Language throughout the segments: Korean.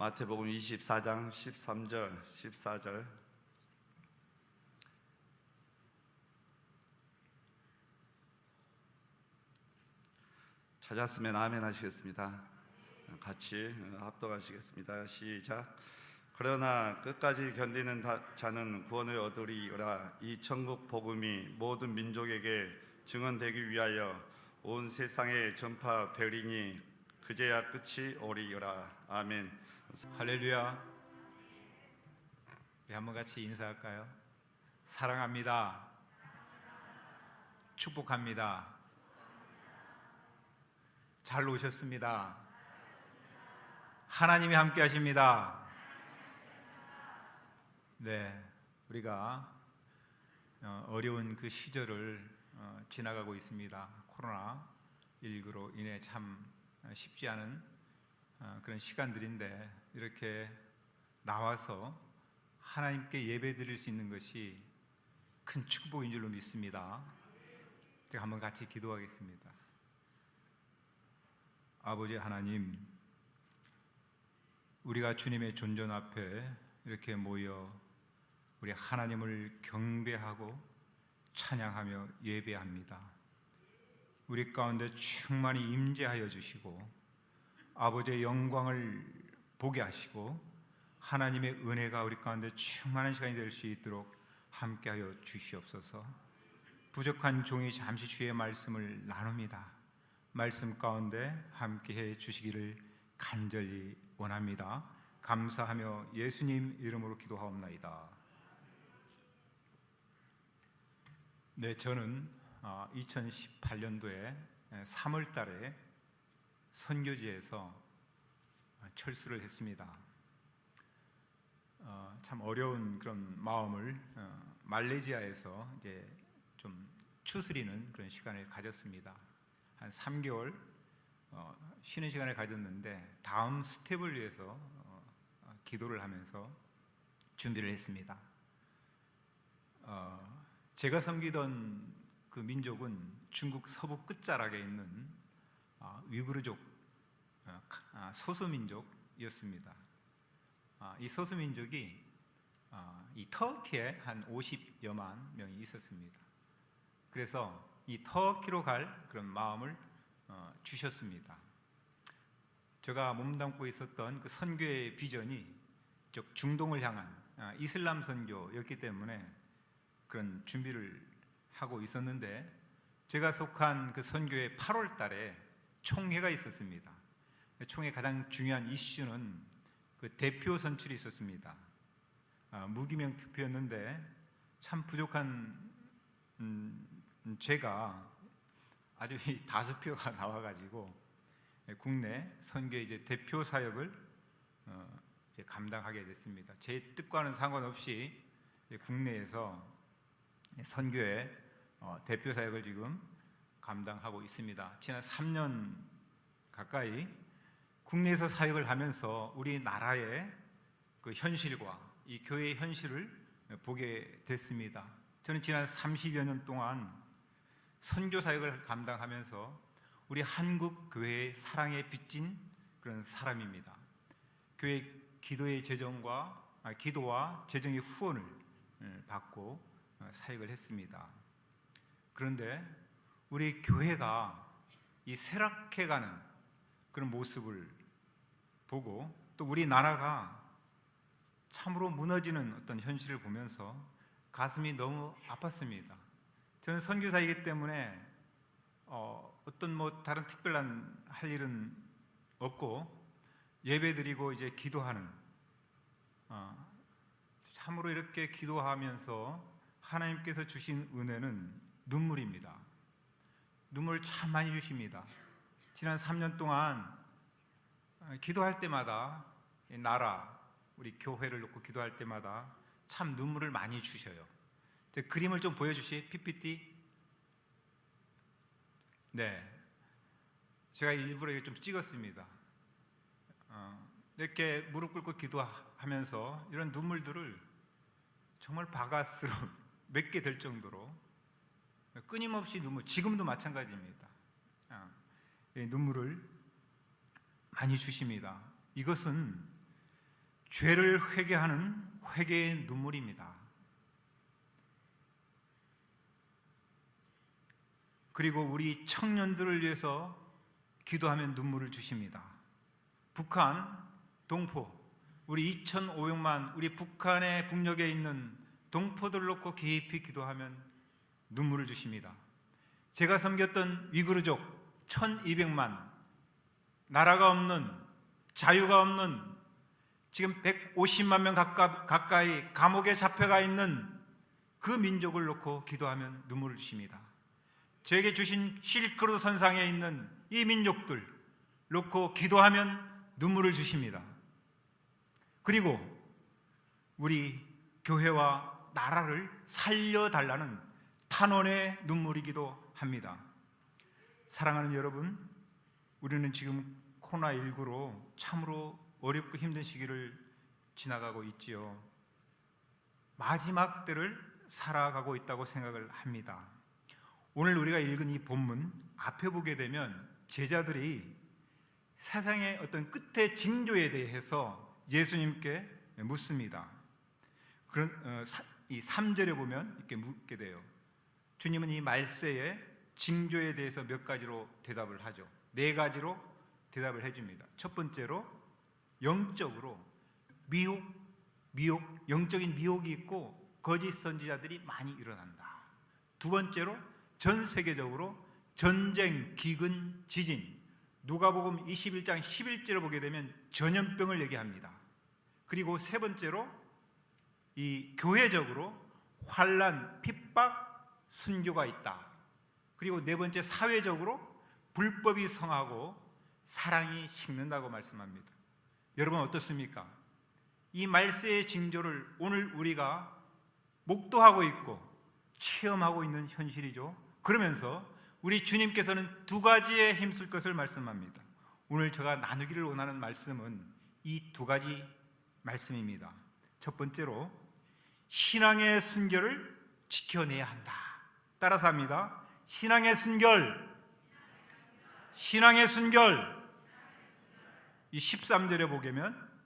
마태복음 24장 13절 14절 찾았으면 아멘 하시겠습니다. 같이 합독하시겠습니다. 시작. 그러나 끝까지 견디는 자는 구원을 얻으리라. 이 천국 복음이 모든 민족에게 증언되기 위하여 온 세상에 전파되리니 그제야 끝이 오리라. 아멘. 할렐루야. 우리 한번 같이 인사할까요? 사랑합니다. 축복합니다. 잘 오셨습니다. 하나님이 함께 하십니다. 네, 우리가 어려운 그 시절을 지나가고 있습니다. 코로나19로 인해 참 쉽지 않은 그런 시간들인데 이렇게 나와서 하나님께 예배 드릴 수 있는 것이 큰 축복인 줄로 믿습니다. 제가 한번 같이 기도하겠습니다. 아버지 하나님, 우리가 주님의 존전 앞에 이렇게 모여 우리 하나님을 경배하고 찬양하며 예배합니다. 우리 가운데 충만히 임재하여 주시고 아버지의 영광을 보게 하시고 하나님의 은혜가 우리 가운데 충만한 시간이 될 수 있도록 함께하여 주시옵소서. 부족한 종이 잠시 주의 말씀을 나눕니다. 말씀 가운데 함께해 주시기를 간절히 원합니다. 감사하며 예수님 이름으로 기도하옵나이다. 네, 저는 2018년도에 3월 달에 선교지에서 철수를 했습니다. 참 어려운 그런 마음을 말레이시아에서 이제 좀 추스리는 그런 시간을 가졌습니다. 한 3개월 쉬는 시간을 가졌는데 다음 스텝을 위해서 기도를 하면서 준비를 했습니다. 제가 섬기던 그 민족은 중국 서부 끝자락에 있는 위구르족 소수민족이었습니다. 이 소수민족이 이 터키에 한 50여만 명이 있었습니다. 그래서 이 터키로 갈 그런 마음을 주셨습니다. 제가 몸담고 있었던 그 선교의 비전이 즉 중동을 향한 이슬람 선교였기 때문에 그런 준비를 하고 있었는데 제가 속한 그 선교의 8월 달에 총회가 있었습니다. 총회 가장 중요한 이슈는 그 대표 선출이 있었습니다. 무기명 투표였는데 참 부족한 제가 아주 다수표가 나와가지고 국내 선교 이제 대표 사역을 이제 감당하게 됐습니다. 제 뜻과는 상관없이 국내에서 선교의 대표 사역을 지금 감당하고 있습니다. 지난 3년 가까이 국내에서 사역을 하면서 우리나라의 그 현실과 이 교회의 현실을 보게 됐습니다. 저는 지난 30여 년 동안 선교 사역을 감당하면서 우리 한국 교회의 사랑에 빚진 그런 사람입니다. 교회 기도와 재정의 후원을 받고 사역을 했습니다. 그런데 우리 교회가 이 쇠락해가는 그런 모습을 보고 또 우리나라가 참으로 무너지는 어떤 현실을 보면서 가슴이 너무 아팠습니다. 저는 선교사이기 때문에 어떤 다른 특별한 할 일은 없고 예배드리고 이제 기도하는 참으로 이렇게 기도하면서 하나님께서 주신 은혜는 눈물입니다. 눈물 참 많이 주십니다. 지난 3년 동안 기도할 때마다 나라, 우리 교회를 놓고 기도할 때마다 참 눈물을 많이 주셔요. 그림을 좀 보여주시, PPT. 네, 제가 일부러 이렇게 좀 찍었습니다. 이렇게 무릎 꿇고 기도하면서 이런 눈물들을 정말 바가스로 맺게 될 정도로 끊임없이 눈물, 지금도 마찬가지입니다. 눈물을 많이 주십니다. 이것은 죄를 회개하는 회개의 눈물입니다. 그리고 우리 청년들을 위해서 기도하면 눈물을 주십니다. 북한, 동포, 우리 2,500만 우리 북한의 북녘에 있는 동포들 놓고 깊이 기도하면 눈물을 주십니다. 제가 섬겼던 위구르족 1,200만, 나라가 없는, 자유가 없는, 지금 150만 명 가까이 감옥에 잡혀가 있는 그 민족을 놓고 기도하면 눈물을 주십니다. 저에게 주신 실크로드 선상에 있는 이 민족들 놓고 기도하면 눈물을 주십니다. 그리고 우리 교회와 나라를 살려달라는 탄원의 눈물이기도 합니다. 사랑하는 여러분, 우리는 지금 코로나19로 참으로 어렵고 힘든 시기를 지나가고 있지요. 마지막 때를 살아가고 있다고 생각을 합니다. 오늘 우리가 읽은 이 본문 앞에 보게 되면 제자들이 세상의 어떤 끝의 징조에 대해서 예수님께 묻습니다. 이 3절에 보면 이렇게 묻게 돼요. 주님은 이 말세의 징조에 대해서 몇 가지로 대답을 하죠. 4가지로 대답을 해줍니다. 첫 번째로 영적으로 영적인 미혹이 있고 거짓 선지자들이 많이 일어난다. 두 번째로 전 세계적으로 전쟁, 기근, 지진, 누가복음 21장 11절을 보게 되면 전염병을 얘기합니다. 그리고 세 번째로 이 교회적으로 환난, 핍박, 순교가 있다. 그리고 네 번째 사회적으로 불법이 성하고 사랑이 식는다고 말씀합니다. 여러분 어떻습니까? 이 말세의 징조를 오늘 우리가 목도하고 있고 체험하고 있는 현실이죠. 그러면서 우리 주님께서는 2가지에 힘쓸 것을 말씀합니다. 오늘 제가 나누기를 원하는 말씀은 이 2가지 말씀입니다. 첫 번째로 신앙의 순결을 지켜내야 한다. 따라서 합니다. 신앙의 순결. 이 13절에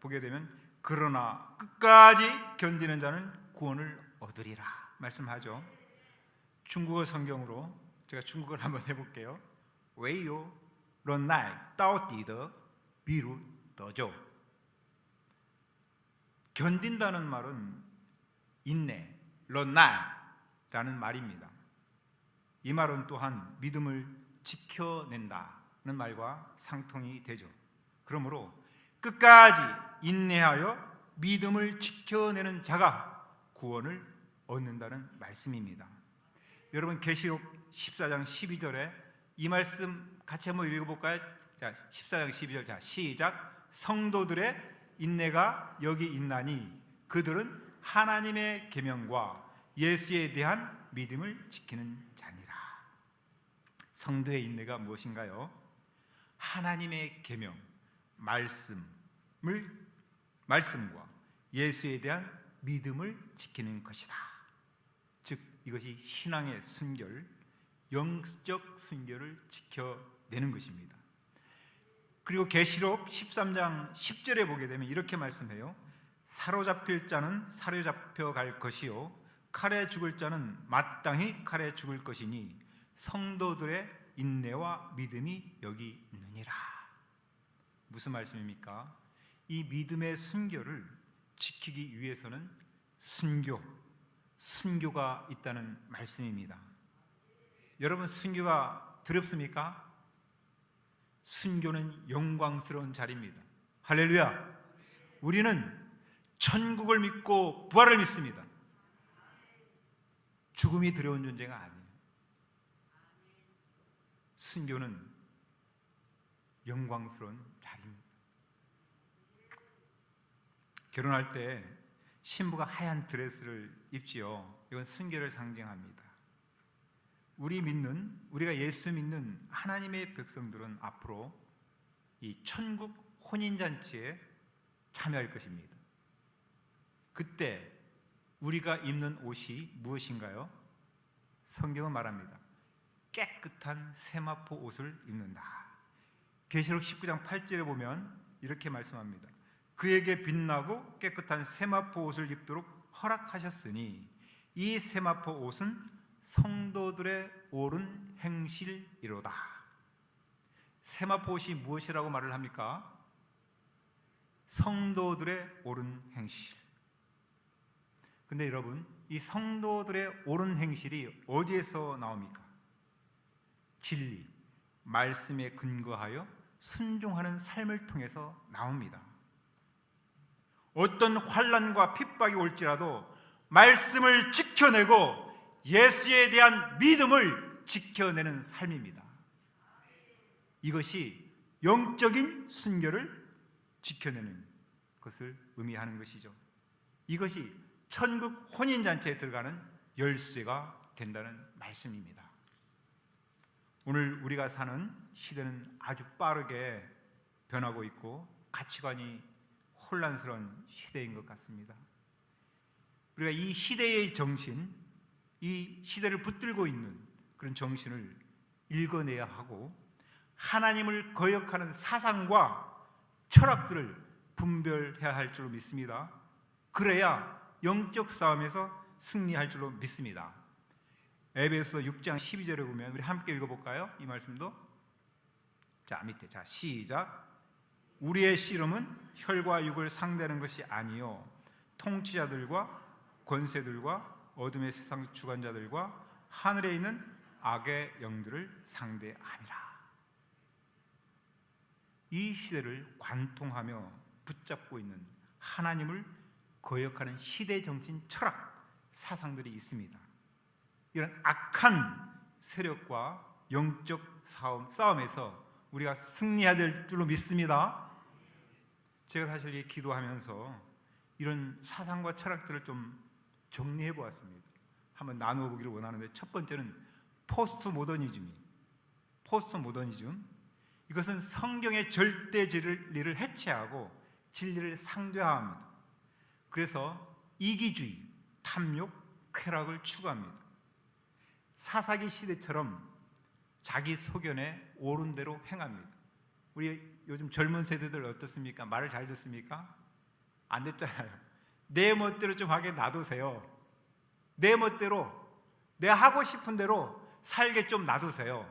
보게 되면 그러나 끝까지 견디는 자는 구원을 얻으리라 말씀하죠. 중국어 성경으로 제가 중국어를 한번 해볼게요. 唯有忍耐到底的必如得救. 견딘다는 말은 인내, 忍耐라는 말입니다. 이 말은 또한 믿음을 지켜낸다는 말과 상통이 되죠. 그러므로 끝까지 인내하여 믿음을 지켜내는 자가 구원을 얻는다는 말씀입니다. 여러분 계시록 14장 12절에 이 말씀 같이 한번 읽어볼까요? 자, 14장 12절, 자 시작. 성도들의 인내가 여기 있나니 그들은 하나님의 계명과 예수에 대한 믿음을 지키는 자니라. 성도의 인내가 무엇인가요? 하나님의 계명, 말씀과 예수에 대한 믿음을 지키는 것이다. 즉 이것이 신앙의 순결, 영적 순결을 지켜내는 것입니다. 그리고 계시록 13장 10절에 보게 되면 이렇게 말씀해요. 사로잡힐 자는 사로잡혀 갈 것이요 칼에 죽을 자는 마땅히 칼에 죽을 것이니 성도들의 인내와 믿음이 여기 있느니라. 무슨 말씀입니까? 이 믿음의 순결을 지키기 위해서는 순교가 있다는 말씀입니다. 여러분 순교가 두렵습니까? 순교는 영광스러운 자리입니다. 할렐루야. 우리는 천국을 믿고 부활을 믿습니다. 죽음이 두려운 존재가 아니에요. 순교는 영광스러운 자리입니다. 결혼할 때 신부가 하얀 드레스를 입지요. 이건 순교를 상징합니다. 우리가 예수 믿는 하나님의 백성들은 앞으로 이 천국 혼인잔치에 참여할 것입니다. 그때 우리가 입는 옷이 무엇인가요? 성경은 말합니다. 깨끗한 세마포 옷을 입는다. 계시록 19장 8절에 보면 이렇게 말씀합니다. 그에게 빛나고 깨끗한 세마포 옷을 입도록 허락하셨으니 이 세마포 옷은 성도들의 옳은 행실이로다. 세마포 옷이 무엇이라고 말을 합니까? 성도들의 옳은 행실. 근데 여러분, 이 성도들의 옳은 행실이 어디에서 나옵니까? 진리, 말씀에 근거하여 순종하는 삶을 통해서 나옵니다. 어떤 환난과 핍박이 올지라도 말씀을 지켜내고 예수에 대한 믿음을 지켜내는 삶입니다. 이것이 영적인 순결을 지켜내는 것을 의미하는 것이죠. 이것이 천국 혼인잔치에 들어가는 열쇠가 된다는 말씀입니다. 오늘 우리가 사는 시대는 아주 빠르게 변하고 있고 가치관이 혼란스러운 시대인 것 같습니다. 우리가 이 시대의 정신, 이 시대를 붙들고 있는 그런 정신을 읽어내야 하고 하나님을 거역하는 사상과 철학들을 분별해야 할 줄로 믿습니다. 그래야 영적 싸움에서 승리할 줄로 믿습니다. 에베소 6장 12절에 보면 우리 함께 읽어볼까요? 이 말씀도. 자, 밑에. 자, 시작. 우리의 씨름은 혈과 육을 상대하는 것이 아니요 통치자들과 권세들과 어둠의 세상 주관자들과 하늘에 있는 악의 영들을 상대함이라. 이 시대를 관통하며 붙잡고 있는 하나님을 거역하는 시대 정신, 철학, 사상들이 있습니다. 이런 악한 세력과 영적 싸움에서 우리가 승리해야 될 줄로 믿습니다. 제가 사실 이 기도하면서 이런 사상과 철학들을 좀 정리해 보았습니다. 한번 나누어 보기를 원하는데, 첫 번째는 포스트 모더니즘. 이것은 성경의 절대 진리를 해체하고 진리를 상대화합니다. 그래서 이기주의, 탐욕, 쾌락을 추구합니다. 사사기 시대처럼 자기 소견에 옳은 대로 행합니다. 우리 요즘 젊은 세대들 어떻습니까? 말을 잘 듣습니까? 안 듣잖아요. 내 멋대로 좀 하게 놔두세요. 내 멋대로, 내가 하고 싶은 대로 살게 좀 놔두세요.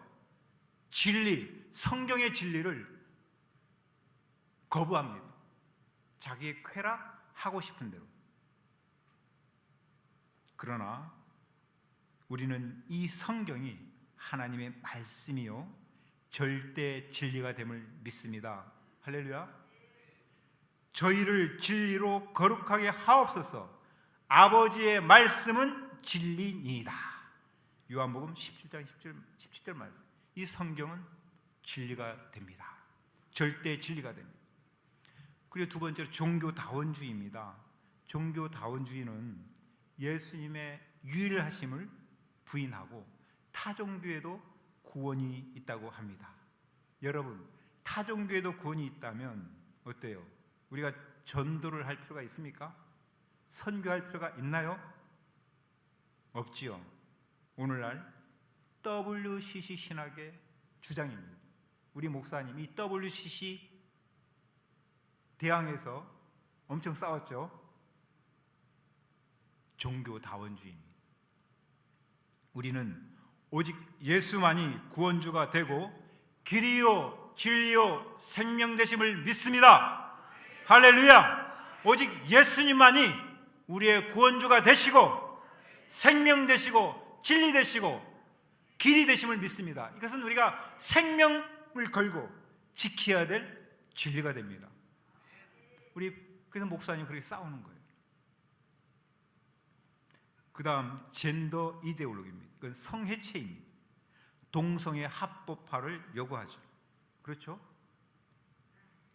진리, 성경의 진리를 거부합니다. 자기의 쾌락, 하고 싶은 대로. 그러나 우리는 이 성경이 하나님의 말씀이요 절대 진리가 됨을 믿습니다. 할렐루야. 저희를 진리로 거룩하게 하옵소서. 아버지의 말씀은 진리니이다. 요한복음 17장 17절 말씀. 이 성경은 진리가 됩니다. 절대 진리가 됩니다. 그리고 두 번째로 종교다원주의입니다. 종교다원주의는 예수님의 유일하심을 부인하고 타종교에도 구원이 있다고 합니다. 여러분, 타종교에도 구원이 있다면 어때요? 우리가 전도를 할 필요가 있습니까? 선교할 필요가 있나요? 없지요. 오늘날 WCC 신학의 주장입니다. 우리 목사님 이 WCC 대항에서 엄청 싸웠죠. 종교다원주의입니다. 우리는 오직 예수만이 구원주가 되고 길이요 진리요 생명 되심을 믿습니다. 할렐루야. 오직 예수님만이 우리의 구원주가 되시고 생명 되시고 진리 되시고 길이 되심을 믿습니다. 이것은 우리가 생명을 걸고 지켜야 될 진리가 됩니다. 그래서 목사님 그렇게 싸우는 거예요. 그 다음 젠더 이데올로기입니다. 그건 성해체입니다. 동성애 합법화를 요구하죠. 그렇죠?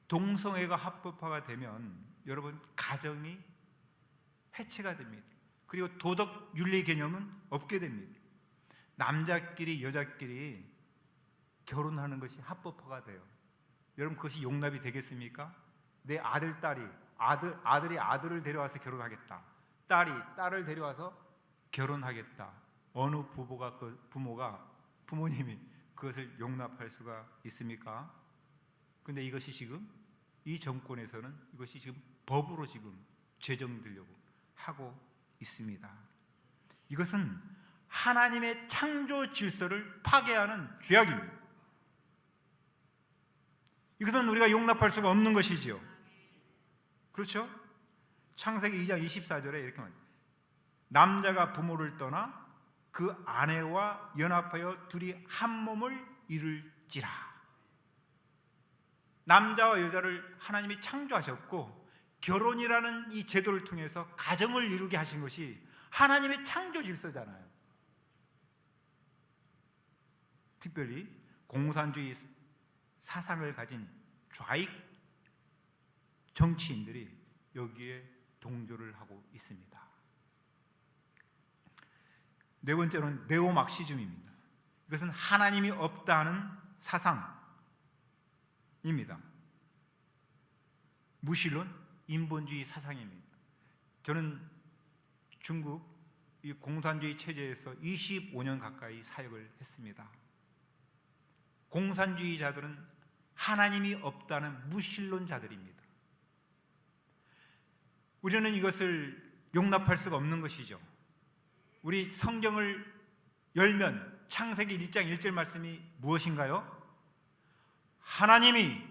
동성애가 합법화가 되면 여러분 가정이 해체가 됩니다. 그리고 도덕 윤리 개념은 없게 됩니다. 남자끼리 여자끼리 결혼하는 것이 합법화가 돼요. 여러분 그것이 용납이 되겠습니까? 내 아들, 딸이 아들이 아들을 데려와서 결혼하겠다. 딸이 딸을 데려와서 결혼하겠다. 어느 부모님이 그것을 용납할 수가 있습니까? 근데 이것이 지금 이 정권에서는 이것이 지금 법으로 지금 제정되려고 하고 있습니다. 이것은 하나님의 창조 질서를 파괴하는 죄악입니다. 이것은 우리가 용납할 수가 없는 것이지요. 그렇죠? 창세기 2장 24절에 이렇게 말합니다. 남자가 부모를 떠나 그 아내와 연합하여 둘이 한 몸을 이룰지라. 남자와 여자를 하나님이 창조하셨고 결혼이라는 이 제도를 통해서 가정을 이루게 하신 것이 하나님의 창조 질서잖아요. 특별히 공산주의 사상을 가진 좌익 정치인들이 여기에 동조를 하고 있습니다. 네 번째로는 네오막시즘입니다. 이것은 하나님이 없다는 사상입니다. 무신론, 인본주의 사상입니다. 저는 중국 이 공산주의 체제에서 25년 가까이 사역을 했습니다. 공산주의자들은 하나님이 없다는 무신론자들입니다. 우리는 이것을 용납할 수가 없는 것이죠. 우리 성경을 열면 창세기 1장 1절 말씀이 무엇인가요? 하나님이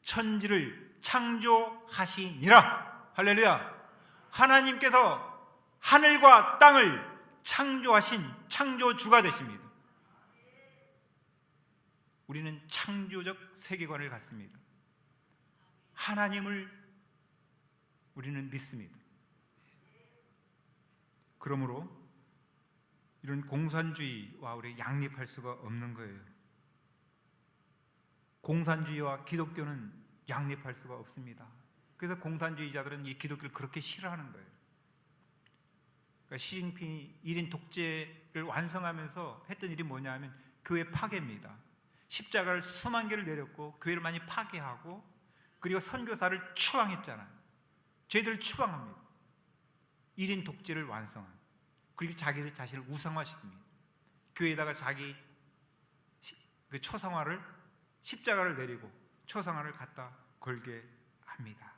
천지를 창조하시니라. 할렐루야. 하나님께서 하늘과 땅을 창조하신 창조주가 되십니다. 우리는 창조적 세계관을 갖습니다. 하나님을 우리는 믿습니다. 그러므로 이런 공산주의와 우리 양립할 수가 없는 거예요. 공산주의와 기독교는 양립할 수가 없습니다. 그래서 공산주의자들은 이 기독교를 그렇게 싫어하는 거예요. 그러니까 시진핑이 1인 독재를 완성하면서 했던 일이 뭐냐면 교회 파괴입니다. 십자가를 수만 개를 내렸고 교회를 많이 파괴하고 그리고 선교사를 추앙했잖아요. 저희들을 추앙합니다. 1인 독재를 완성한, 그리고 자기를 자신을 우상화시킵니다. 교회에다가 자기 그 초상화를, 십자가를 내리고 초상화를 갖다 걸게 합니다.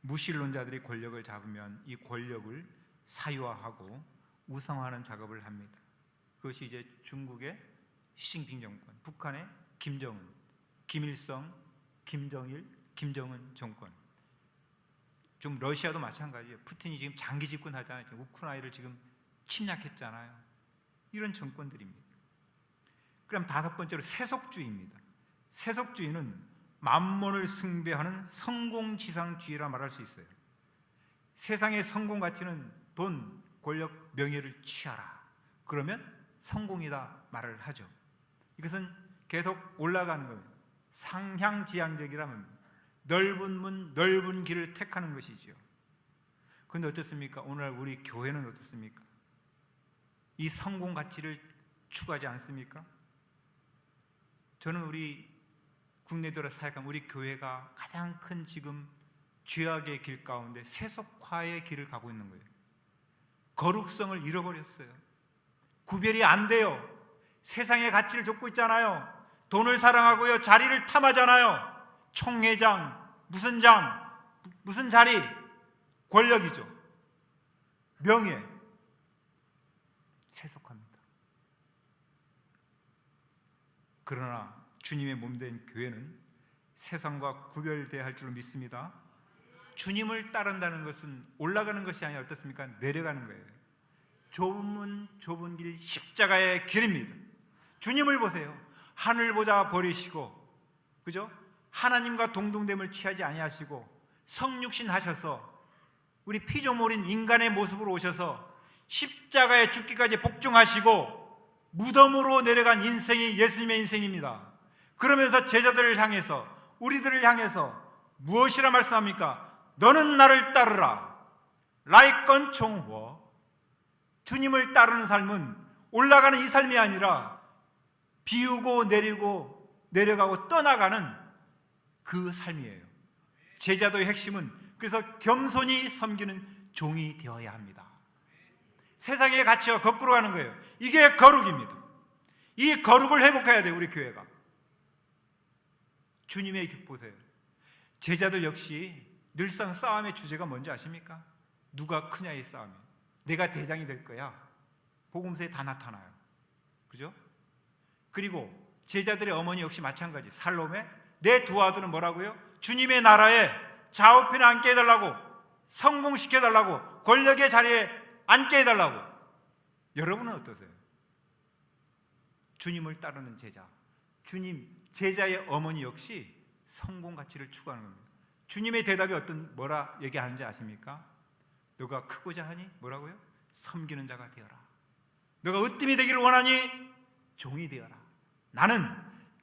무신론자들이 권력을 잡으면 이 권력을 사유화하고 우상화하는 작업을 합니다. 그것이 이제 중국의 시진핑 정권, 북한의 김정은, 김일성, 김정일, 김정은 정권. 좀 러시아도 마찬가지예요. 푸틴이 지금 장기 집권하잖아요. 우크라이나를 지금 침략했잖아요. 이런 정권들입니다. 그럼 다섯 번째로 세속주의입니다. 세속주의는 만몬을 숭배하는 성공지상주의라 말할 수 있어요. 세상의 성공 가치는 돈, 권력, 명예를 취하라. 그러면 성공이다 말을 하죠. 이것은 계속 올라가는 겁니다. 상향지향적이라면 넓은 문, 넓은 길을 택하는 것이지요. 그런데 어떻습니까? 오늘 우리 교회는 어떻습니까? 이 성공 가치를 추구하지 않습니까? 저는 우리 국내 들어 사역한 우리 교회가 가장 큰 지금 죄악의 길 가운데 세속화의 길을 가고 있는 거예요. 거룩성을 잃어버렸어요. 구별이 안 돼요. 세상의 가치를 좇고 있잖아요. 돈을 사랑하고요, 자리를 탐하잖아요. 총회장, 무슨 장, 무슨 자리, 권력이죠. 명예, 세속합니다. 그러나 주님의 몸된 교회는 세상과 구별돼야 할 줄로 믿습니다. 주님을 따른다는 것은 올라가는 것이 아니라 어떻습니까? 내려가는 거예요. 좁은 문, 좁은 길, 십자가의 길입니다. 주님을 보세요. 하늘 보자 버리시고, 그죠? 하나님과 동등됨을 취하지 아니하시고 성육신 하셔서 우리 피조물인 인간의 모습으로 오셔서 십자가에 죽기까지 복종하시고 무덤으로 내려간 인생이 예수님의 인생입니다. 그러면서 제자들을 향해서, 우리들을 향해서 무엇이라 말씀합니까? 너는 나를 따르라. 라이건 총호. 주님을 따르는 삶은 올라가는 이 삶이 아니라 비우고 내리고 내려가고 떠나가는 그 삶이에요. 제자도의 핵심은 그래서 겸손히 섬기는 종이 되어야 합니다. 세상의 가치와 거꾸로 가는 거예요. 이게 거룩입니다. 이 거룩을 회복해야 돼요, 우리 교회가. 주님의 길 보세요. 제자들 역시 늘상 싸움의 주제가 뭔지 아십니까? 누가 크냐의 싸움이에요. 내가 대장이 될 거야. 복음서에 다 나타나요. 그죠? 그리고 제자들의 어머니 역시 마찬가지. 살로메, 내 두 아들은 뭐라고요? 주님의 나라에 좌우편에 앉게 해달라고, 성공시켜달라고, 권력의 자리에 앉게 해달라고. 여러분은 어떠세요? 주님을 따르는 제자, 주님 제자의 어머니 역시 성공 가치를 추구하는 겁니다. 주님의 대답이 뭐라 얘기하는지 아십니까? 너가 크고자 하니 뭐라고요? 섬기는 자가 되어라. 너가 으뜸이 되기를 원하니 종이 되어라. 나는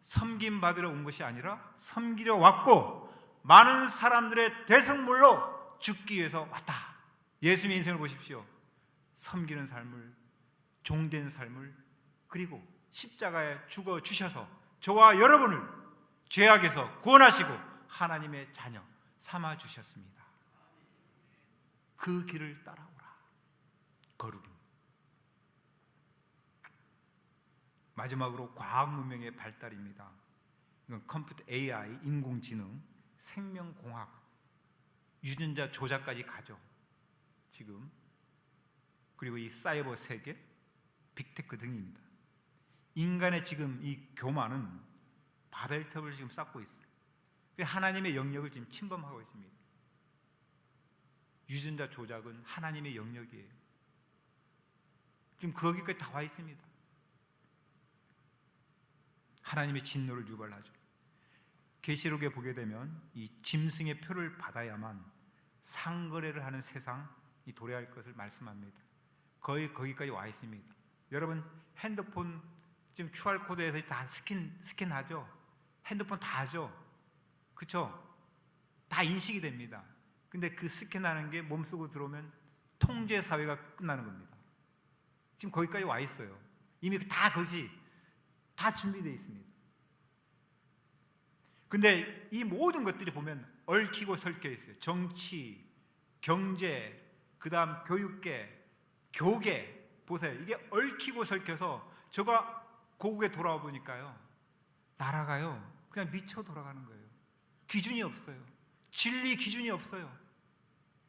섬김 받으러 온 것이 아니라 섬기려 왔고 많은 사람들의 대성물로 죽기 위해서 왔다. 예수님의 인생을 보십시오. 섬기는 삶을, 종된 삶을, 그리고 십자가에 죽어 주셔서 저와 여러분을 죄악에서 구원하시고 하나님의 자녀 삼아 주셨습니다. 그 길을 따라오라. 거룩입니다. 마지막으로 과학 문명의 발달입니다. 이건 컴퓨터 AI, 인공지능, 생명공학, 유전자 조작까지 가죠. 지금. 그리고 이 사이버 세계, 빅테크 등입니다. 인간의 지금 이 교만은 바벨탑을 지금 쌓고 있어요. 하나님의 영역을 지금 침범하고 있습니다. 유전자 조작은 하나님의 영역이에요. 지금 거기까지 다 와 있습니다. 하나님의 진노를 유발하죠. 계시록에 보게 되면 이 짐승의 표를 받아야만 상거래를 하는 세상이 도래할 것을 말씀합니다. 거의 거기까지 와 있습니다. 여러분 핸드폰 지금 QR 코드에서 다 스캔하죠. 핸드폰 다 하죠. 그렇죠? 다 인식이 됩니다. 근데 그 스캔하는 게 몸속으로 들어오면 통제 사회가 끝나는 겁니다. 지금 거기까지 와 있어요. 이미 다 그것이 다 준비되어 있습니다. 근데 이 모든 것들이 보면 얽히고 설켜 있어요. 정치, 경제, 그 다음 교육계, 교계 보세요. 이게 얽히고 설켜서 제가 고국에 돌아와 보니까요, 나라가요 그냥 미쳐 돌아가는 거예요. 기준이 없어요. 진리 기준이 없어요.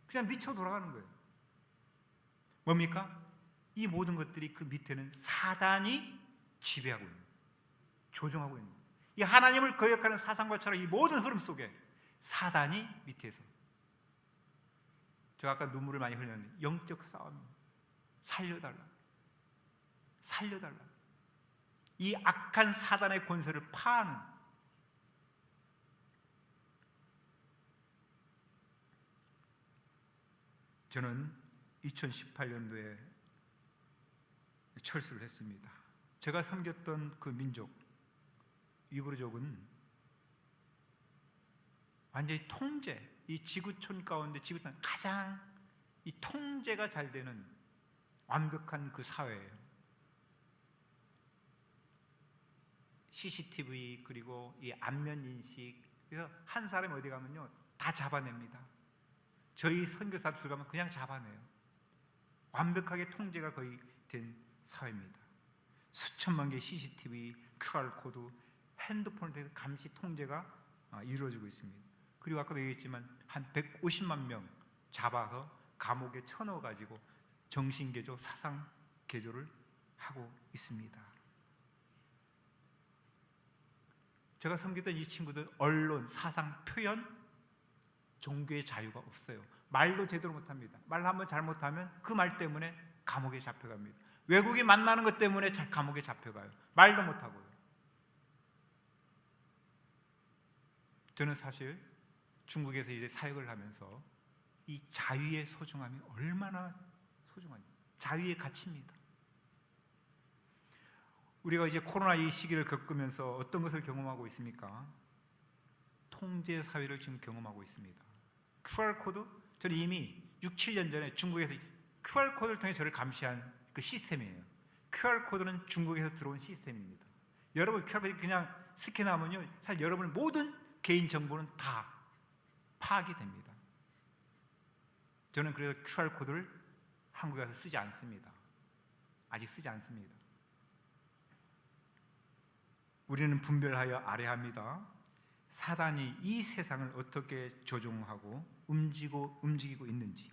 그냥 미쳐 돌아가는 거예요. 뭡니까? 이 모든 것들이 그 밑에는 사단이 지배하고 있는 거예요. 조종하고 있는 거예요. 이 하나님을 거역하는 사상과 철학, 이 모든 흐름 속에 사단이 밑에서, 제가 아까 눈물을 많이 흘렸는데 영적 싸움, 살려달라, 살려달라. 이 악한 사단의 권세를 파하는, 저는 2018년도에 철수를 했습니다. 제가 섬겼던 그 민족 위구르족은 완전히 통제, 이 지구촌 가운데 지구촌 가장 이 통제가 잘 되는 완벽한 그 사회예요. CCTV 그리고 이 안면 인식, 그래서 한 사람이 어디 가면요 다 잡아냅니다. 저희 선교사 들어가면 그냥 잡아내요. 완벽하게 통제가 거의 된 사회입니다. 수천만 개의 CCTV, QR코드, 핸드폰에 대해서 감시 통제가 이루어지고 있습니다. 그리고 아까도 얘기했지만 한 150만 명 잡아서 감옥에 쳐넣어가지고 정신개조, 사상개조를 하고 있습니다. 제가 섬기던 이 친구들 언론, 사상, 표현, 종교의 자유가 없어요. 말도 제대로 못합니다. 말 한번 잘못하면 그 말 때문에 감옥에 잡혀갑니다. 외국인 만나는 것 때문에 감옥에 잡혀가요. 말도 못하고요. 저는 사실 중국에서 이제 사역을 하면서 이 자유의 소중함이 얼마나 소중한지, 자유의 가치입니다. 우리가 이제 코로나 이 시기를 겪으면서 어떤 것을 경험하고 있습니까? 통제 사회를 지금 경험하고 있습니다. QR코드, 저는 이미 6, 7년 전에 중국에서 QR코드를 통해 저를 감시한 그 시스템이에요. QR코드는 중국에서 들어온 시스템입니다. 여러분 QR코드 그냥 스캔하면요, 사실 여러분의 모든 개인 정보는 다 파악이 됩니다. 저는 그래서 QR코드를 한국에 와서 쓰지 않습니다. 아직 쓰지 않습니다. 우리는 분별하여 아뢰합니다. 사단이 이 세상을 어떻게 조종하고 움직이고 있는지,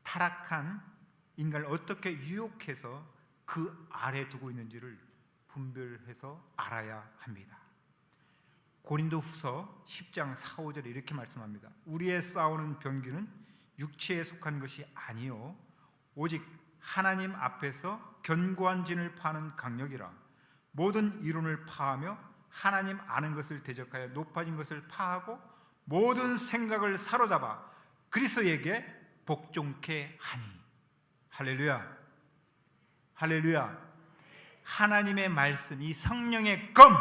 타락한 인간을 어떻게 유혹해서 그 아래 두고 있는지를 분별해서 알아야 합니다. 고린도후서 10장 4, 5절에 이렇게 말씀합니다. 우리의 싸우는 병기는 육체에 속한 것이 아니요 오직 하나님 앞에서 견고한 진을 파는 강력이라. 모든 이론을 파하며 하나님 아는 것을 대적하여 높아진 것을 파하고 모든 생각을 사로잡아 그리스도에게 복종케 하니. 할렐루야, 할렐루야. 하나님의 말씀, 이 성령의 검,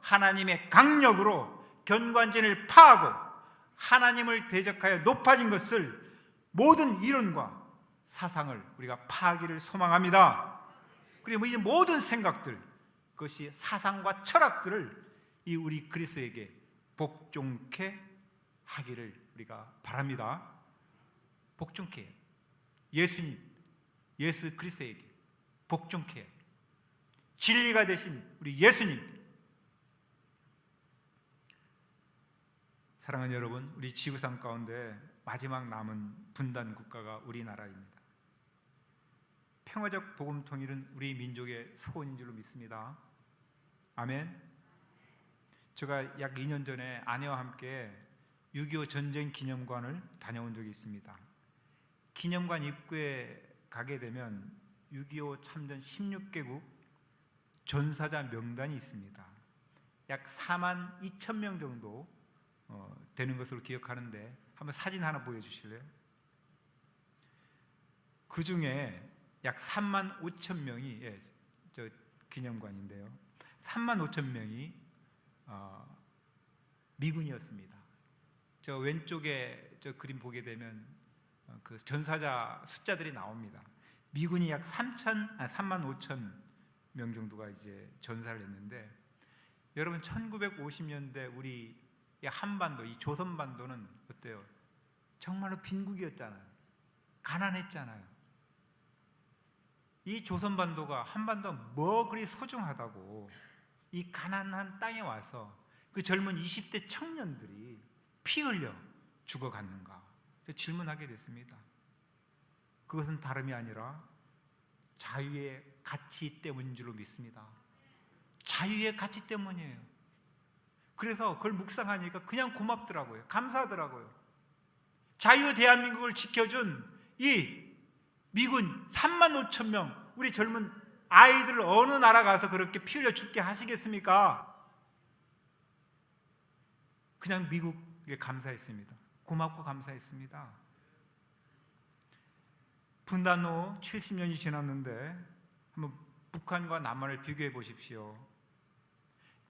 하나님의 강력으로 견고한진을 파하고 하나님을 대적하여 높아진 것을, 모든 이론과 사상을 우리가 파하기를 소망합니다. 그리고 이제 모든 생각들, 그것이 사상과 철학들을 이 우리 그리스도에게 복종케 하기를 우리가 바랍니다. 복종케, 예수님, 예수 그리스도에게 복종케, 진리가 되신 우리 예수님. 사랑하는 여러분, 우리 지구상 가운데 마지막 남은 분단 국가가 우리나라입니다. 평화적 복음 통일은 우리 민족의 소원인 줄로 믿습니다. 아멘. 제가 약 2년 전에 아내와 함께 6.25 전쟁 기념관을 다녀온 적이 있습니다. 기념관 입구에 가게 되면 6.25 참전 16개국 전사자 명단이 있습니다. 약 4만 2천 명 정도 되는 것으로 기억하는데, 한번 사진 하나 보여주실래요? 그 중에 약 3만 5천 명이, 저 기념관인데요, 3만 5천 명이 미군이었습니다. 저 왼쪽에 저 그림 보게 되면 그 전사자 숫자들이 나옵니다. 미군이 약 3만 5천 명 정도가 이제 전사를 했는데, 여러분 1950년대 우리 한반도, 이 조선반도는 어때요? 정말로 빈국이었잖아요. 가난했잖아요. 이 조선반도가, 한반도가 뭐 그리 소중하다고 이 가난한 땅에 와서 그 젊은 20대 청년들이 피 흘려 죽어갔는가 질문하게 됐습니다. 그것은 다름이 아니라 자유의 가치 때문인 줄로 믿습니다. 자유의 가치 때문이에요. 그래서 그걸 묵상하니까 그냥 고맙더라고요. 감사하더라고요. 자유 대한민국을 지켜준 이 미군 3만 5천 명, 우리 젊은 아이들을 어느 나라 가서 그렇게 피 흘려 죽게 하시겠습니까? 그냥 미국에 감사했습니다. 고맙고 감사했습니다. 분단 후 70년이 지났는데 한번 북한과 남한을 비교해 보십시오.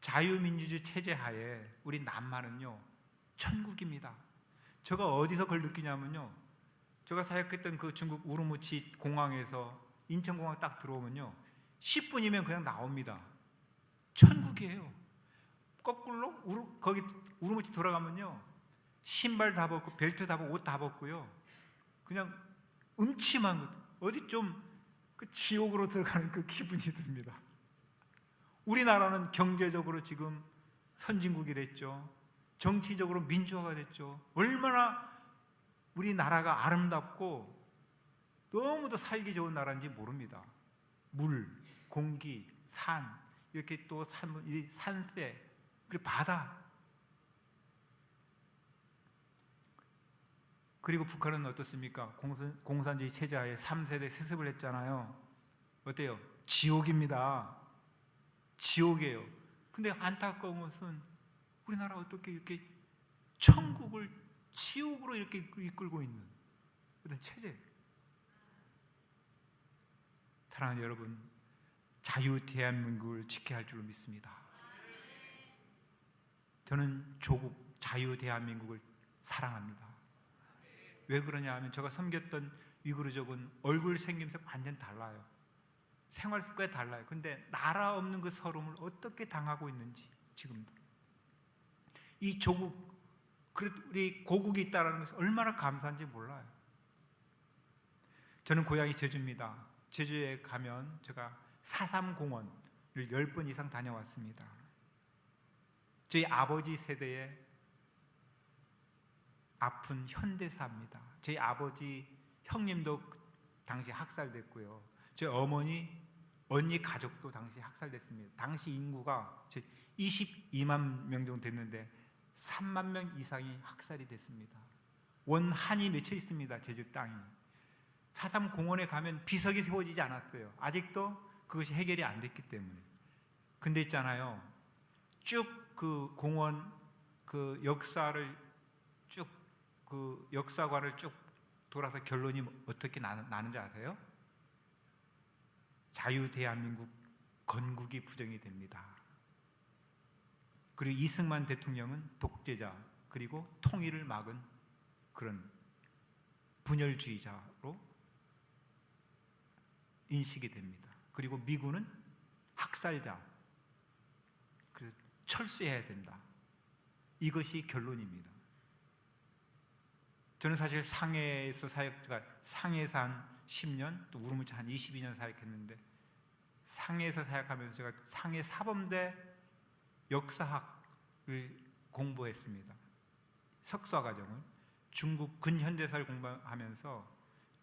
자유민주주의 체제 하에 우리 남한은요 천국입니다. 제가 어디서 그걸 느끼냐면요, 제가 사역했던 그 중국 우르무치 공항에서 인천공항 딱 들어오면요 10분이면 그냥 나옵니다. 천국이에요. 거꾸로 거기 우르무치 돌아가면요 신발 다 벗고 벨트 다 벗고 옷 다 벗고요 그냥 음침한 것, 어디 좀 그 지옥으로 들어가는 그 기분이 듭니다. 우리나라는 경제적으로 지금 선진국이 됐죠. 정치적으로 민주화가 됐죠. 얼마나 우리나라가 아름답고 너무도 살기 좋은 나라인지 모릅니다. 물, 공기, 산, 이렇게 또 산세, 그리고 바다. 그리고 북한은 어떻습니까? 공산주의 체제하에 3세대 세습을 했잖아요. 어때요? 지옥입니다. 지옥이에요. 근데 안타까운 것은 우리나라가 어떻게 이렇게 천국을 지옥으로 이렇게 이끌고 있는 어떤 체제. 사랑하는 여러분, 자유 대한민국을 지켜야 할 줄로 믿습니다. 저는 조국 자유 대한민국을 사랑합니다. 왜 그러냐 하면 제가 섬겼던 위구르족은 얼굴 생김새가 완전 달라요. 생활 습관이 달라요. 근데 나라 없는 그 서름을 어떻게 당하고 있는지 지금도. 이 조국, 우리 고국이 있다는 것이 얼마나 감사한지 몰라요. 저는 고향이 제주입니다. 제주에 가면 제가 4.3 공원을 10번 이상 다녀왔습니다. 저희 아버지 세대의 아픈 현대사입니다. 저희 아버지 형님도 당시 학살됐고요. 저희 어머니, 언니 가족도 당시 학살됐습니다. 당시 인구가 22만 명 정도 됐는데 3만 명 이상이 학살이 됐습니다. 원한이 맺혀 있습니다. 제주 땅이. 4.3 공원에 가면 비석이 세워지지 않았어요. 아직도 그것이 해결이 안 됐기 때문에. 근데 있잖아요, 쭉 그 공원 그 역사를 쭉 그 역사관을 쭉 돌아서 결론이 어떻게 나는지 아세요? 자유 대한민국 건국이 부정이 됩니다. 그리고 이승만 대통령은 독재자 그리고 통일을 막은 그런 분열주의자로 인식이 됩니다. 그리고 미군은 학살자, 그래서 철수해야 된다. 이것이 결론입니다. 저는 사실 상해에서 상해에서 한 10년, 또 우르무치 한 22년 사역했는데, 상해에서 사역하면서 제가 상해 사범대 역사학을 공부했습니다. 석사 과정을. 중국 근현대사를 공부하면서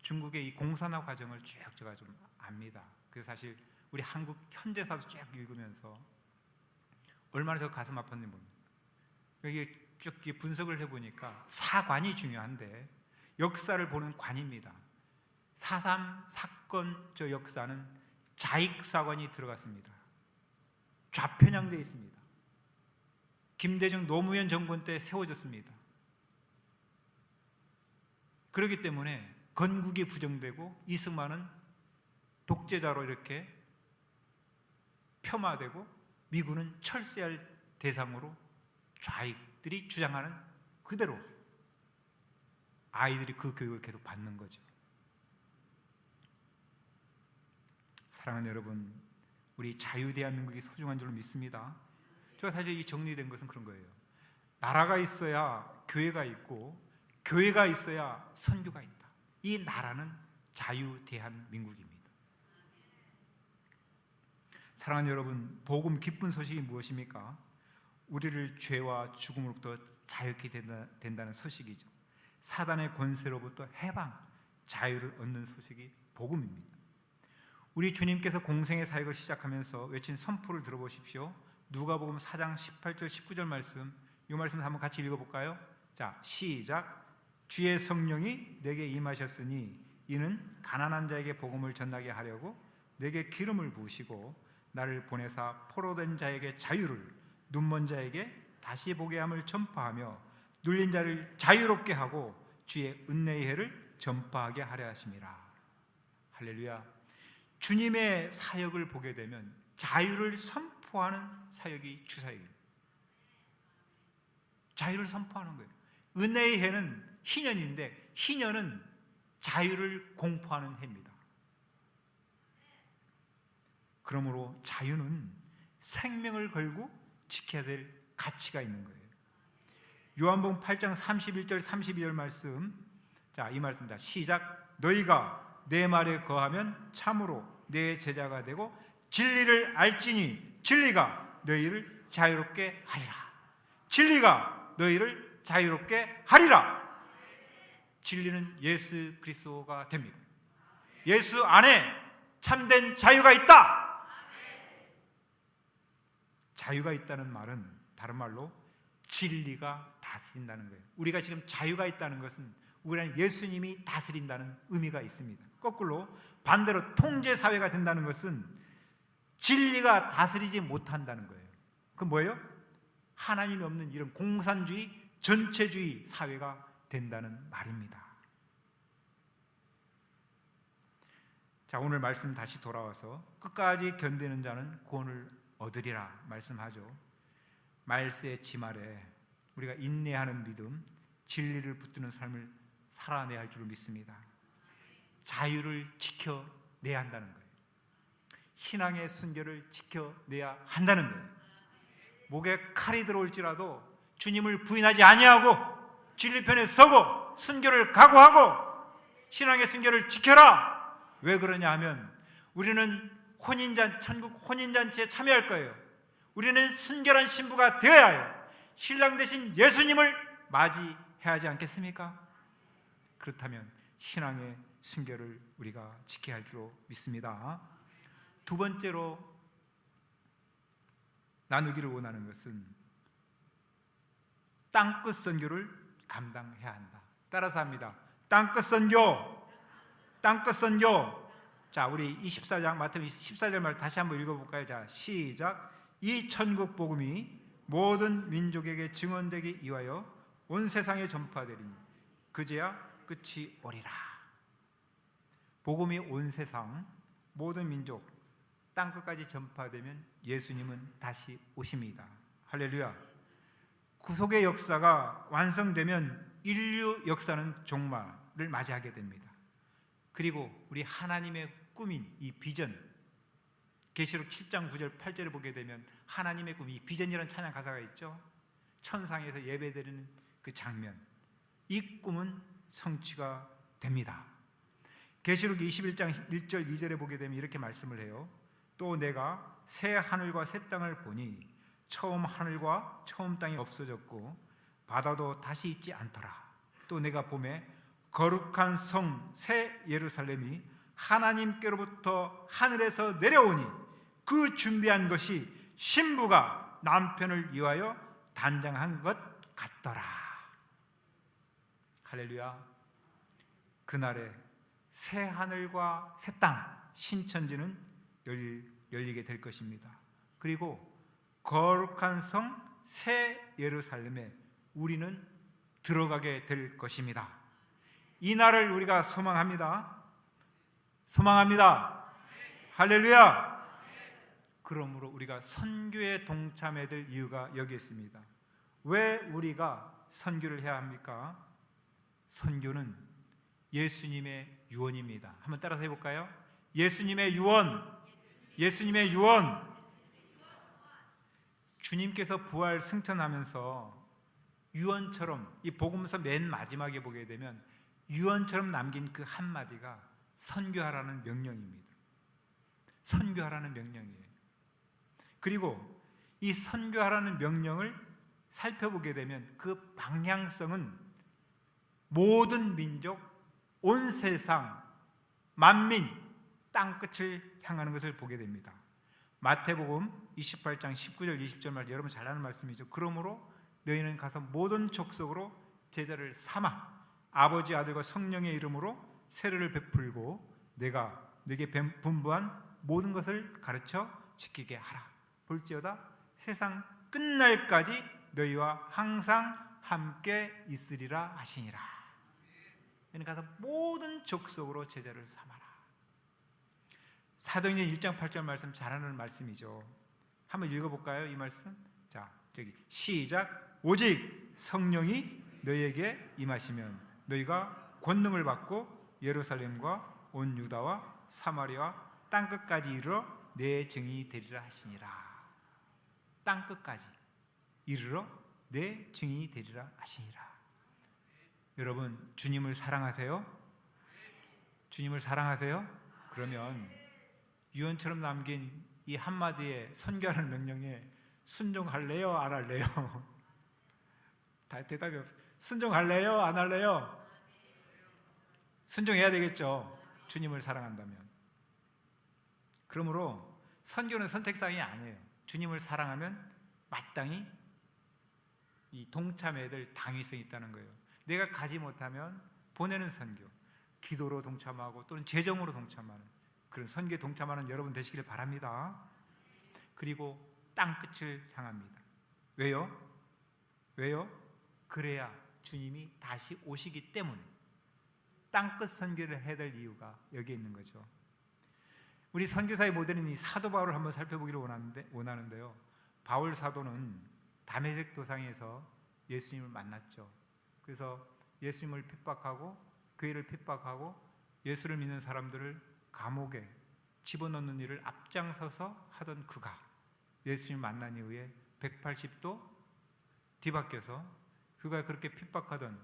중국의 이 공산화 과정을 쭉 제가 좀 압니다. 그래서 사실 우리 한국 현대사도 쭉 읽으면서 얼마나 저 가슴 아팠는지 모릅니다. 이게 쭉 분석을 해보니까 사관이 중요한데 역사를 보는 관입니다. 4.3 사건 저 역사는 자익사관이 들어갔습니다. 좌편향되어 있습니다. 김대중 노무현 정권 때 세워졌습니다. 그렇기 때문에 건국이 부정되고 이승만은 독재자로 이렇게 폄하되고 미군은 철수할 대상으로 좌익들이 주장하는 그대로 아이들이 그 교육을 계속 받는 거죠. 사랑하는 여러분, 우리 자유대한민국이 소중한 줄로 믿습니다. 제가 사실 이 정리된 것은 그런 거예요. 나라가 있어야 교회가 있고 교회가 있어야 선교가 있다. 이 나라는 자유대한민국입니다. 사랑하는 여러분, 복음 기쁜 소식이 무엇입니까? 우리를 죄와 죽음으로부터 자유케 된다는 소식이죠. 사단의 권세로부터 해방, 자유를 얻는 소식이 복음입니다. 우리 주님께서 공생의 사역을 시작하면서 외친 선포를 들어보십시오. 누가복음 4장 18절 19절 말씀, 이 말씀 한번 같이 읽어볼까요? 자, 시작. 주의 성령이 내게 임하셨으니 이는 가난한 자에게 복음을 전하게 하려고 내게 기름을 부으시고 나를 보내사 포로된 자에게 자유를, 눈먼 자에게 다시 보게 함을 전파하며 눌린 자를 자유롭게 하고 주의 은혜의 해를 전파하게 하려 하심이라. 할렐루야. 주님의 사역을 보게 되면 자유를 선포하는 사역이 주사역입니다. 자유를 선포하는 거예요. 은혜의 해는 희년인데 희년은 자유를 공포하는 해입니다. 그러므로 자유는 생명을 걸고 지켜야 될 가치가 있는 거예요. 요한복음 8장 31절 32절 말씀, 자, 이 말씀입니다. 시작. 너희가 내 말에 거하면 참으로 내 제자가 되고 진리를 알지니 진리가 너희를 자유롭게 하리라. 진리가 너희를 자유롭게 하리라. 진리는 예수 그리스도가 됩니다. 예수 안에 참된 자유가 있다. 자유가 있다는 말은 다른 말로 진리가 다스린다는 거예요. 우리가 지금 자유가 있다는 것은 우리는 예수님이 다스린다는 의미가 있습니다. 거꾸로 반대로 통제 사회가 된다는 것은 진리가 다스리지 못한다는 거예요. 그건 뭐예요? 하나님이 없는 이런 공산주의, 전체주의 사회가 된다는 말입니다. 자, 오늘 말씀 다시 돌아와서 끝까지 견디는 자는 구원을 얻으리라 말씀하죠. 말세의 지말에 우리가 인내하는 믿음, 진리를 붙드는 삶을 살아내야 할 줄 믿습니다. 자유를 지켜내야 한다는 거예요. 신앙의 순결을 지켜내야 한다는 거예요. 목에 칼이 들어올지라도 주님을 부인하지 아니하고 진리편에 서고 순결을 각오하고 신앙의 순결을 지켜라. 왜 그러냐 하면 우리는 천국 혼인잔치에 참여할 거예요. 우리는 순결한 신부가 되어야 하여 신랑 되신 예수님을 맞이해야 하지 않겠습니까? 그렇다면 신앙의 순결을 우리가 지켜야 할 줄로 믿습니다. 두 번째로 나누기를 원하는 것은 땅끝 선교를 감당해야 한다. 따라서 합니다. 땅끝 선교, 땅끝 선교. 자, 우리 24장 마태복음 14절 말 다시 한번 읽어볼까요? 자, 시작. 이 천국 복음이 모든 민족에게 증언되기 위하여 온 세상에 전파되리니 그제야 끝이 오리라. 복음이 온 세상 모든 민족 땅끝까지 전파되면 예수님은 다시 오십니다. 할렐루야. 구속의 역사가 완성되면 인류 역사는 종말을 맞이하게 됩니다. 그리고 우리 하나님의 꿈인 이 비전, 계시록 7장 9절 8절을 보게 되면 하나님의 꿈, 이 비전이라는 찬양 가사가 있죠. 천상에서 예배드리는 그 장면, 이 꿈은 성취가 됩니다. 계시록 21장 1절 2절에 보게 되면 이렇게 말씀을 해요. 또 내가 새 하늘과 새 땅을 보니 처음 하늘과 처음 땅이 없어졌고 바다도 다시 있지 않더라. 또 내가 보매 거룩한 성 새 예루살렘이 하나님께로부터 하늘에서 내려오니 그 준비한 것이 신부가 남편을 위하여 단장한 것 같더라. 할렐루야. 그날에 새 하늘과 새 땅, 신천지는 열리게 될 것입니다. 그리고 거룩한 성 새 예루살렘에 우리는 들어가게 될 것입니다. 이 날을 우리가 소망합니다. 소망합니다. 할렐루야. 그러므로 우리가 선교에 동참해야 될 이유가 여기 있습니다. 왜 우리가 선교를 해야 합니까? 선교는 예수님의 유언입니다. 한번 따라서 해볼까요? 예수님의 유언, 예수님의 유언. 주님께서 부활 승천하면서 유언처럼 이 복음서 맨 마지막에 보게 되면 유언처럼 남긴 그 한마디가 선교하라는 명령입니다. 선교하라는 명령이에요. 그리고 이 선교하라는 명령을 살펴보게 되면 그 방향성은 모든 민족, 온 세상, 만민, 땅끝을 향하는 것을 보게 됩니다. 마태복음 28장 19절 20절 말 여러분 잘 아는 말씀이죠. 그러므로 너희는 가서 모든 족속으로 제자를 삼아 아버지 아들과 성령의 이름으로 세례를 베풀고 내가 네게 분부한 모든 것을 가르쳐 지키게 하라. 볼지어다 세상 끝날까지 너희와 항상 함께 있으리라 하시니라. 너희는 가서 모든 족속으로 제자를 삼아라. 사도행전 1장 8절 말씀 잘 아는 말씀이죠. 한번 읽어볼까요? 이 말씀. 자, 저기 시작. 오직 성령이 너희에게 임하시면 너희가 권능을 받고 예루살렘과 온 유다와 사마리아 땅끝까지 이르러 내 증인이 되리라 하시니라. 땅끝까지 이르러 내 증인이 되리라 하시니라. 여러분 주님을 사랑하세요? 주님을 사랑하세요? 그러면 유언처럼 남긴 이 한마디의 선교하는 명령에 순종할래요? 안 할래요? 다 대답이 없어요. 순종할래요? 안 할래요? 순종해야 되겠죠. 주님을 사랑한다면. 그러므로 선교는 선택사항이 아니에요. 주님을 사랑하면 마땅히 이 동참해야 될 당위성이 있다는 거예요. 내가 가지 못하면 보내는 선교, 기도로 동참하고 또는 재정으로 동참하는 그런 선교에 동참하는 여러분 되시길 바랍니다. 그리고 땅끝을 향합니다. 왜요? 왜요? 그래야 주님이 다시 오시기 때문에 땅끝 선교를 해야 될 이유가 여기에 있는 거죠. 우리 선교사의 모델인 이 사도 바울을 한번 살펴보기를 원하는데요. 바울 사도는 다메섹 도상에서 예수님을 만났죠. 그래서 예수님을 핍박하고 교회를 핍박하고 예수를 믿는 사람들을 감옥에 집어넣는 일을 앞장서서 하던 그가 예수님 만난 이후에 180도 뒤바뀌어서 그가 그렇게 핍박하던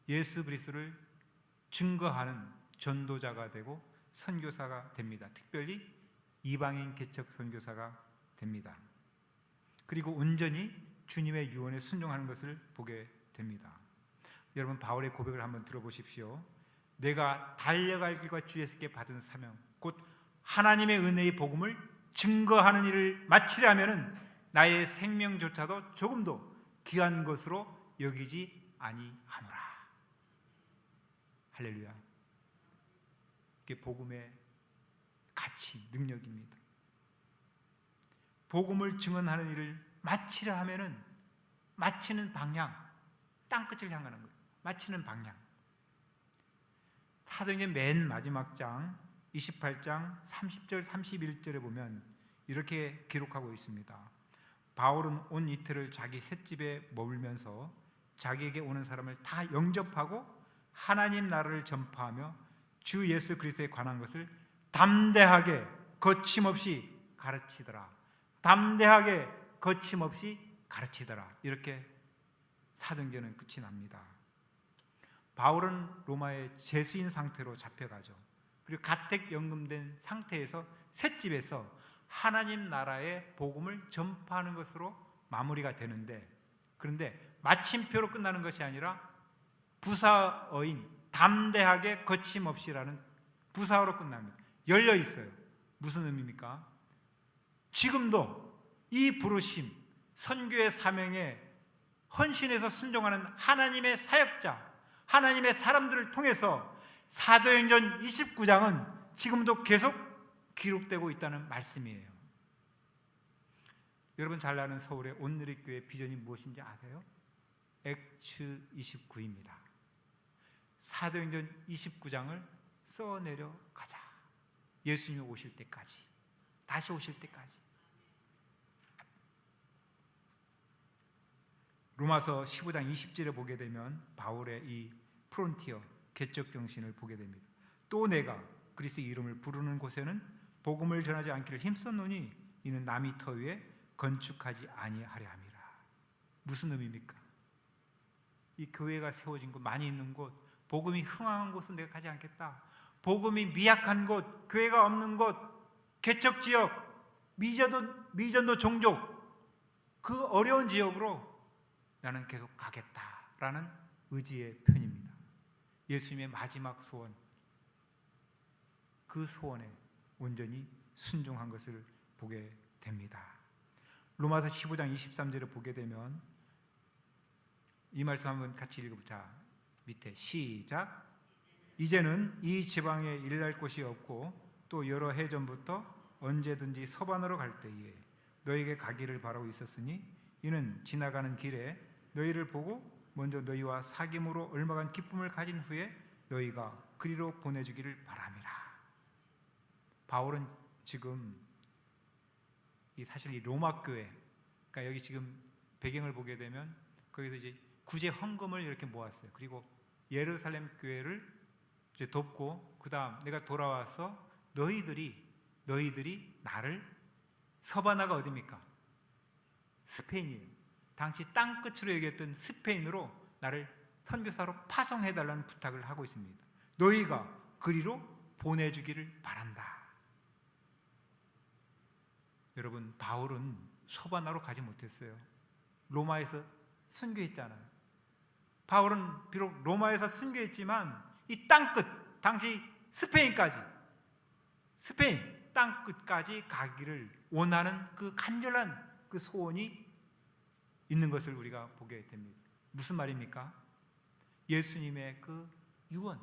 예수 그리스도를 증거하는 전도자가 되고 선교사가 됩니다. 특별히 이방인 개척 선교사가 됩니다. 그리고 온전히 주님의 유언에 순종하는 것을 보게 됩니다. 여러분, 바울의 고백을 한번 들어보십시오. 내가 달려갈 길과 주 예수께 받은 사명 곧 하나님의 은혜의 복음을 증거하는 일을 마치려 하면은 나의 생명조차도 조금도 귀한 것으로 여기지 아니하노라. 할렐루야. 이게 복음의 가치, 능력입니다. 복음을 증언하는 일을 마치려 하면은 마치는 방향, 땅끝을 향하는 거예요. 마치는 방향. 사도행전 맨 마지막 장 28장 30절 31절에 보면 이렇게 기록하고 있습니다. 바울은 온 이틀을 자기 셋집에 머물면서 자기에게 오는 사람을 다 영접하고 하나님 나라를 전파하며 주 예수 그리스도에 관한 것을 담대하게 거침없이 가르치더라. 담대하게 거침없이 가르치더라. 이렇게 사도행전은 끝이 납니다. 바울은 로마의 죄수인 상태로 잡혀가죠. 그리고 가택 연금된 상태에서 셋집에서 하나님 나라의 복음을 전파하는 것으로 마무리가 되는데, 그런데 마침표로 끝나는 것이 아니라 부사어인 담대하게 거침없이라는 부사어로 끝납니다. 열려 있어요. 무슨 의미입니까? 지금도 이 부르심, 선교의 사명에 헌신해서 순종하는 하나님의 사역자, 하나님의 사람들을 통해서 사도행전 29장은 지금도 계속 기록되고 있다는 말씀이에요. 여러분 잘 아는 서울의 온누리교회 비전이 무엇인지 아세요? 액츠 29입니다. 사도행전 29장을 써내려 가자. 예수님이 오실 때까지, 다시 오실 때까지. 로마서 15장 20절에 보게 되면 바울의 이 프론티어, 개척 정신을 보게 됩니다. 또 내가 그리스도의 이름을 부르는 곳에는 복음을 전하지 않기를 힘썼노니 이는 남이 터 위에 건축하지 아니하려 함이라. 무슨 의미입니까? 이 교회가 세워진 곳, 많이 있는 곳, 복음이 흥황한 곳은 내가 가지 않겠다. 복음이 미약한 곳, 교회가 없는 곳, 개척 지역, 미전도 종족, 그 어려운 지역으로 나는 계속 가겠다라는 의지의 표현입니다. 예수님의 마지막 소원, 그 소원에 온전히 순종한 것을 보게 됩니다. 로마서 15장 23절을 보게 되면 이 말씀 한번 같이 읽어보자. 밑에 시작. 이제는 이 지방에 일할 곳이 없고 또 여러 해 전부터 언제든지 서반으로 갈 때에 너에게 가기를 바라고 있었으니 이는 지나가는 길에 너희를 보고 먼저 너희와 사귐으로 얼마간 기쁨을 가진 후에 너희가 그리로 보내주기를 바람이라. 바울은 지금 사실 이 로마 교회, 그러니까 여기 지금 배경을 보게 되면 거기서 이제 구제 헌금을 이렇게 모았어요. 그리고 예루살렘 교회를 이제 돕고, 그다음 내가 돌아와서 너희들이 나를, 서바나가 어디입니까? 스페인이에요. 당시 땅 끝으로 얘기했던 스페인으로 나를 선교사로 파송해달라는 부탁을 하고 있습니다. 너희가 그리로 보내주기를 바란다. 여러분, 바울은 서바나로 가지 못했어요. 로마에서 순교했잖아요. 바울은 비록 로마에서 순교했지만 이 땅끝, 당시 스페인까지, 스페인 땅끝까지 가기를 원하는 그 간절한 그 소원이 있는 것을 우리가 보게 됩니다. 무슨 말입니까? 예수님의 그 유언,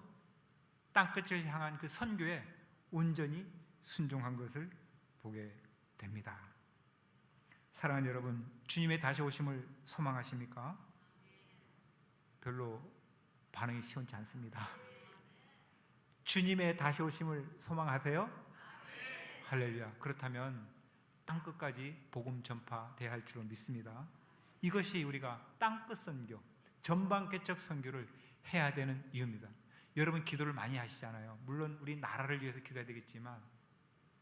땅끝을 향한 그 선교에 온전히 순종한 것을 보게 됩니다. 사랑하는 여러분, 주님의 다시 오심을 소망하십니까? 별로 반응이 시원치 않습니다. 주님의 다시 오심을 소망하세요? 할렐루야. 그렇다면 땅끝까지 복음 전파돼야 할 줄로 믿습니다. 이것이 우리가 땅끝 선교, 전방 개척 선교를 해야 되는 이유입니다. 여러분 기도를 많이 하시잖아요. 물론 우리 나라를 위해서 기도해야 되겠지만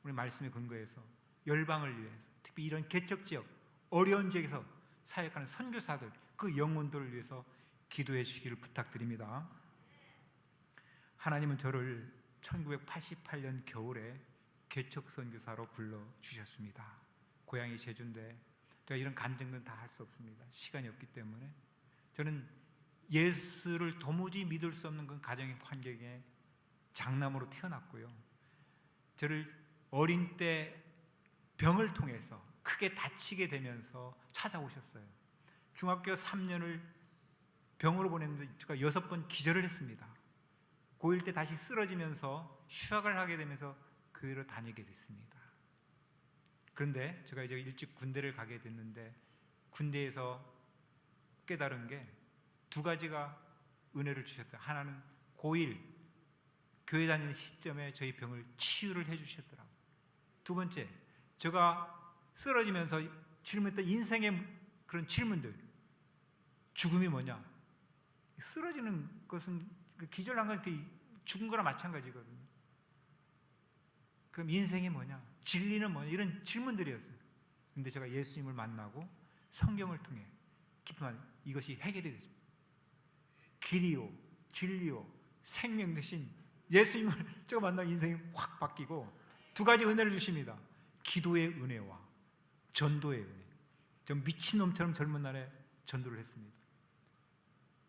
우리 말씀에 근거해서 열방을 위해서, 특히 이런 개척 지역, 어려운 지역에서 사역하는 선교사들, 그 영혼들을 위해서 기도해 주시기를 부탁드립니다. 하나님은 저를 1988년 겨울에 개척 선교사로 불러 주셨습니다. 고향이 제주인데 제가 이런 간증은 다 할 수 없습니다. 시간이 없기 때문에. 저는 예수를 도무지 믿을 수 없는 그 가정의 환경에 장남으로 태어났고요. 저를 어린 때 병을 통해서 크게 다치게 되면서 찾아오셨어요. 중학교 3년을 병으로 보냈는데 제가 6번 기절을 했습니다. 고1 때 다시 쓰러지면서 휴학을 하게 되면서 교회로 다니게 됐습니다. 그런데 제가 이제 일찍 군대를 가게 됐는데 군대에서 깨달은 게 두 가지가 은혜를 주셨다. 하나는 고1 교회 다니는 시점에 저희 병을 치유를 해주셨더라고요. 두 번째, 제가 쓰러지면서 질문했던 인생의 그런 질문들, 죽음이 뭐냐? 쓰러지는 것은 기절한 건 죽은 거랑 마찬가지거든요. 그럼 인생이 뭐냐? 진리는 뭐냐? 이런 질문들이었어요. 근데 제가 예수님을 만나고 성경을 통해 깊은 이것이 해결이 됐습니다. 길이요, 진리요, 생명 대신 예수님을 제가 만나고 인생이 확 바뀌고 두 가지 은혜를 주십니다. 기도의 은혜와 전도의 은혜. 전 미친놈처럼 젊은 날에 전도를 했습니다.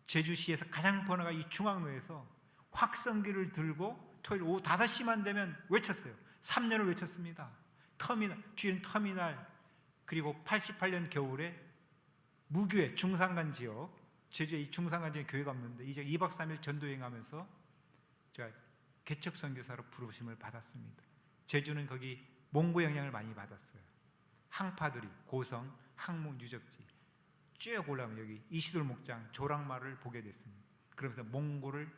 제주시에서 가장 번화가 이 중앙로에서 확성기를 들고 토요일 오후 5시만 되면 외쳤어요. 3년을 외쳤습니다. 주인 터미널, 그리고 88년 겨울에 무교회 중산간 지역, 제주에 이 중산간 지역에 교회가 없는데 이제 2박 3일 전도여행하면서 제가 개척 선교사로 부르심을 받았습니다. 제주는 거기 몽고 영향을 많이 받았어요. 항파들이 고성, 항목, 유적지 쭉 올라오면 여기 이시돌 목장, 조랑마를 보게 됐습니다. 그러면서 몽고를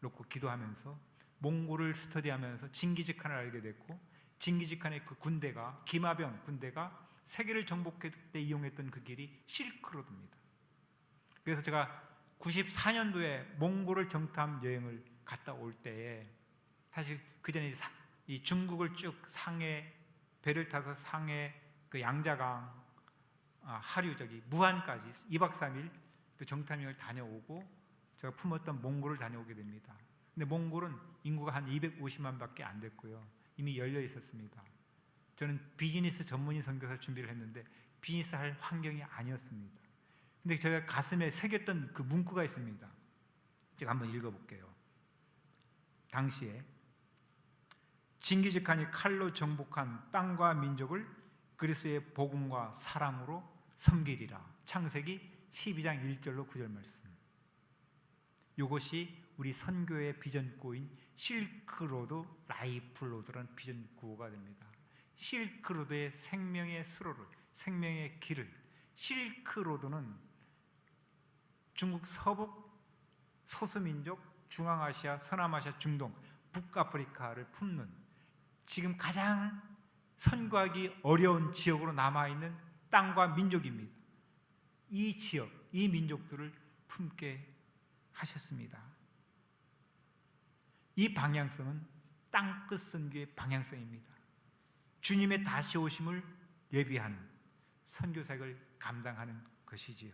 놓고 기도하면서 몽고를 스터디하면서 징기즈칸을 알게 됐고, 징기즈칸의 그 군대가, 기마병 군대가 세계를 정복할 때 이용했던 그 길이 실크로드입니다. 그래서 제가 94년도에 몽고를 정탐 여행을 갔다 올 때에 사실 그 전에 이 중국을 쭉 상해 배를 타서 상해 그 양자강, 하류 무안까지 2박 3일 또 정탐여행을 다녀오고 제가 품었던 몽골을 다녀오게 됩니다. 근데 몽골은 인구가 한 250만밖에 안 됐고요. 이미 열려 있었습니다. 저는 비즈니스 전문인 선교사 준비를 했는데 비즈니스 할 환경이 아니었습니다. 근데 제가 가슴에 새겼던 그 문구가 있습니다. 제가 한번 읽어볼게요. 당시에 징기즈칸이 칼로 정복한 땅과 민족을 그리스도의 복음과 사랑으로 섬기리라. 창세기 12장 1절로 9절 말씀. 이것이 우리 선교의 비전구호인 실크로드 라이프로드라는 비전구호가 됩니다. 실크로드의 생명의 수로를, 생명의 길을. 실크로드는 중국 서북 소수민족, 중앙아시아, 서남아시아, 중동, 북아프리카를 품는 지금 가장 선거하기 어려운 지역으로 남아있는 땅과 민족입니다. 이 지역, 이 민족들을 품게 하셨습니다. 이 방향성은 땅끝 선교의 방향성입니다. 주님의 다시 오심을 예비하는 선교사역을 감당하는 것이지요.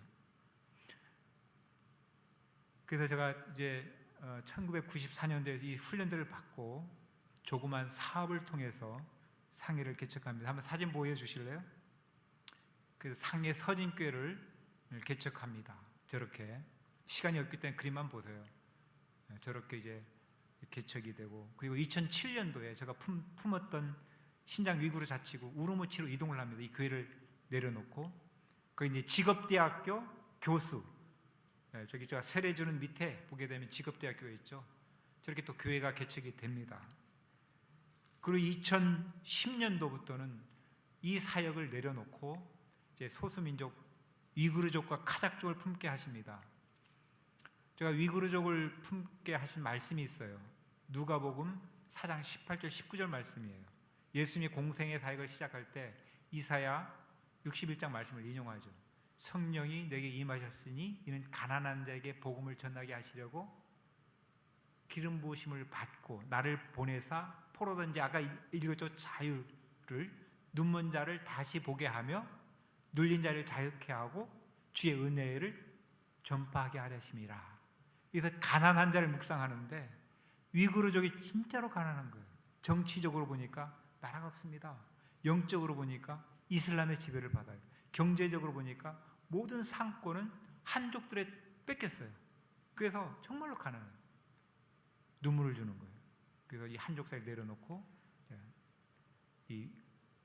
그래서 제가 이제 1994년도에 이 훈련들을 받고 조그만 사업을 통해서 상해를 개척합니다. 한번 사진 보여 주실래요? 그래서 상해 서진교회를 개척합니다. 저렇게 시간이 없기 때문에 그림만 보세요. 저렇게 이제 개척이 되고, 그리고 2007년도에 제가 품었던 신장 위구르 자치구 우르무치로 이동을 합니다. 이 교회를 내려놓고 그 이제 직업대학교 교수, 저기 제가 세례주는 밑에 보게 되면 직업대학교가 있죠. 저렇게 또 교회가 개척이 됩니다. 그리고 2010년도부터는 이 사역을 내려놓고 이제 소수민족 위구르족과 카자크족을 품게 하십니다. 제가 위구르족을 품게 하신 말씀이 있어요. 누가복음 4장 18절 19절 말씀이에요. 예수님이 공생의 사역을 시작할 때 이사야 61장 말씀을 인용하죠. 성령이 내게 임하셨으니 이는 가난한 자에게 복음을 전하게 하시려고 기름 부으심을 받고 나를 보내사 포로된 자, 아까 읽었죠, 자유를, 눈먼 자를 다시 보게 하며 눌린 자를 자유케 하고 주의 은혜를 전파하게 하려심이라. 그래서 가난한 자를 묵상하는데 위구르족이 진짜로 가난한 거예요. 정치적으로 보니까 나라가 없습니다. 영적으로 보니까 이슬람의 지배를 받아요. 경제적으로 보니까 모든 상권은 한족들에 뺏겼어요. 그래서 정말로 가난해요. 눈물을 주는 거예요. 그래서 이 한족 사회를 내려놓고 이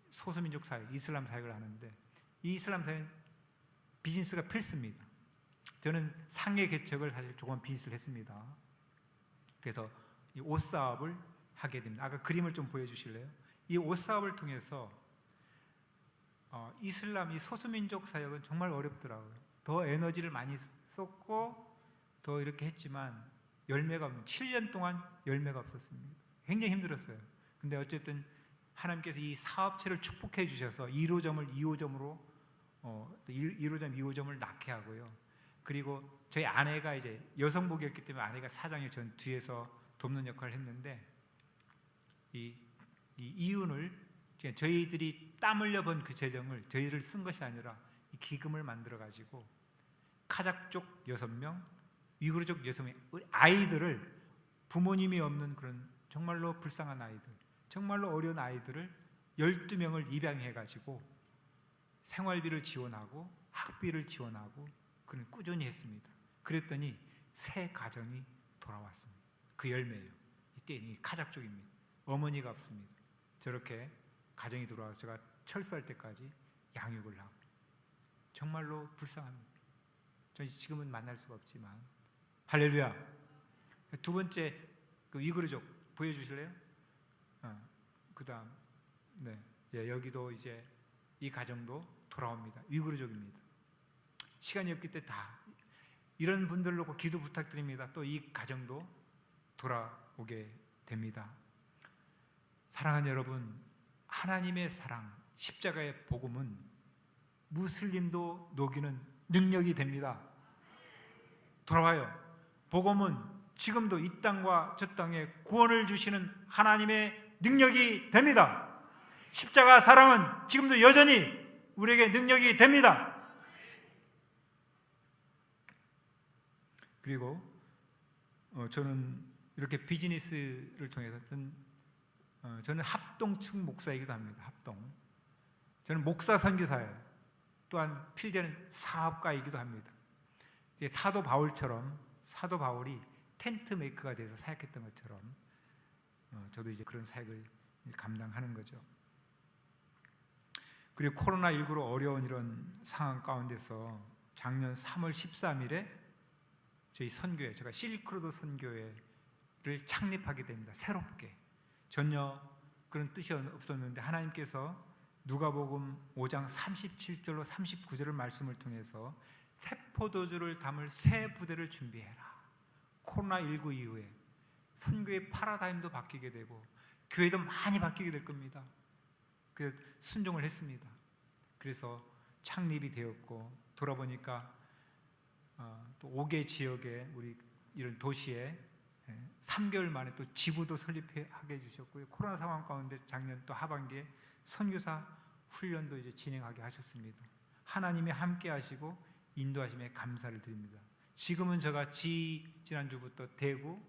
소수민족 사회, 이슬람 사회를 하는데, 이 이슬람 사회는 비즈니스가 필수입니다. 저는 상해 개척을 사실 조금 비즈니스를 했습니다. 그래서 이 옷사업을 하게 됩니다. 아까 그림을 좀 보여주실래요? 이 옷사업을 통해서 이슬람, 이 소수민족 사역은 정말 어렵더라고요. 더 에너지를 많이 썼고 더 이렇게 했지만 열매가 없는, 7년 동안 열매가 없었습니다. 굉장히 힘들었어요. 근데 어쨌든 하나님께서 이 사업체를 축복해 주셔서 1호점을 2호점으로 1호점, 2호점을 낳게 하고요. 그리고 저희 아내가 이제 여성복이었기 때문에 아내가 사장이 전 뒤에서 돕는 역할을 했는데, 이 이윤을 저희들이 땀 흘려 번 그 재정을 저희를 쓴 것이 아니라 이 기금을 만들어 가지고 카자흐족 6명, 위구르족 6명 아이들을, 부모님이 없는 그런 정말로 불쌍한 아이들, 정말로 어려운 아이들을 12명을 입양해 가지고 생활비를 지원하고 학비를 지원하고 그는 꾸준히 했습니다. 그랬더니 새 가정이 돌아왔습니다. 그 열매예요. 이때 이 카자흐족입니다. 어머니가 없습니다. 저렇게 가정이 돌아와서 제가 철수할 때까지 양육을 하고, 정말로 불쌍합니다. 저는 지금은 만날 수가 없지만, 할렐루야. 두 번째 그 위구르족 보여주실래요? 그다음 여기도 이제 이 가정도 돌아옵니다. 위구르족입니다. 시간이 없기 때문에 다 이런 분들 놓고 기도 부탁드립니다. 또 이 가정도 돌아오게 됩니다. 사랑하는 여러분, 하나님의 사랑, 십자가의 복음은 무슬림도 녹이는 능력이 됩니다. 돌아와요. 복음은 지금도 이 땅과 저 땅에 구원을 주시는 하나님의 능력이 됩니다. 십자가 사랑은 지금도 여전히 우리에게 능력이 됩니다. 그리고 저는 이렇게 비즈니스를 통해서 저는 합동측 목사이기도 합니다. 합동. 저는 목사 선교사예요. 또한 필대는 사업가이기도 합니다. 사도 바울처럼, 사도 바울이 텐트 메이커가 돼서 사역했던 것처럼 저도 이제 그런 사역을 감당하는 거죠. 그리고 코로나19로 어려운 이런 상황 가운데서 작년 3월 13일에 저희 선교회, 제가 실크로드 선교회를 창립하게 됩니다. 새롭게. 전혀 그런 뜻이 없었는데 하나님께서 누가복음 5장 37절로 39절의 말씀을 통해서 새 포도주를 담을 새 부대를 준비해라. 코로나19 이후에 선교의 파라다임도 바뀌게 되고 교회도 많이 바뀌게 될 겁니다. 그래서 순종을 했습니다. 그래서 창립이 되었고, 돌아보니까 또 5개 지역에, 우리 이런 도시에 3개월 만에 또 지부도 설립하게 해주셨고요. 코로나 상황 가운데 작년 또 하반기에 선교사 훈련도 이제 진행하게 하셨습니다. 하나님이 함께 하시고 인도하심에 감사를 드립니다. 지금은 제가 지난주부터 대구,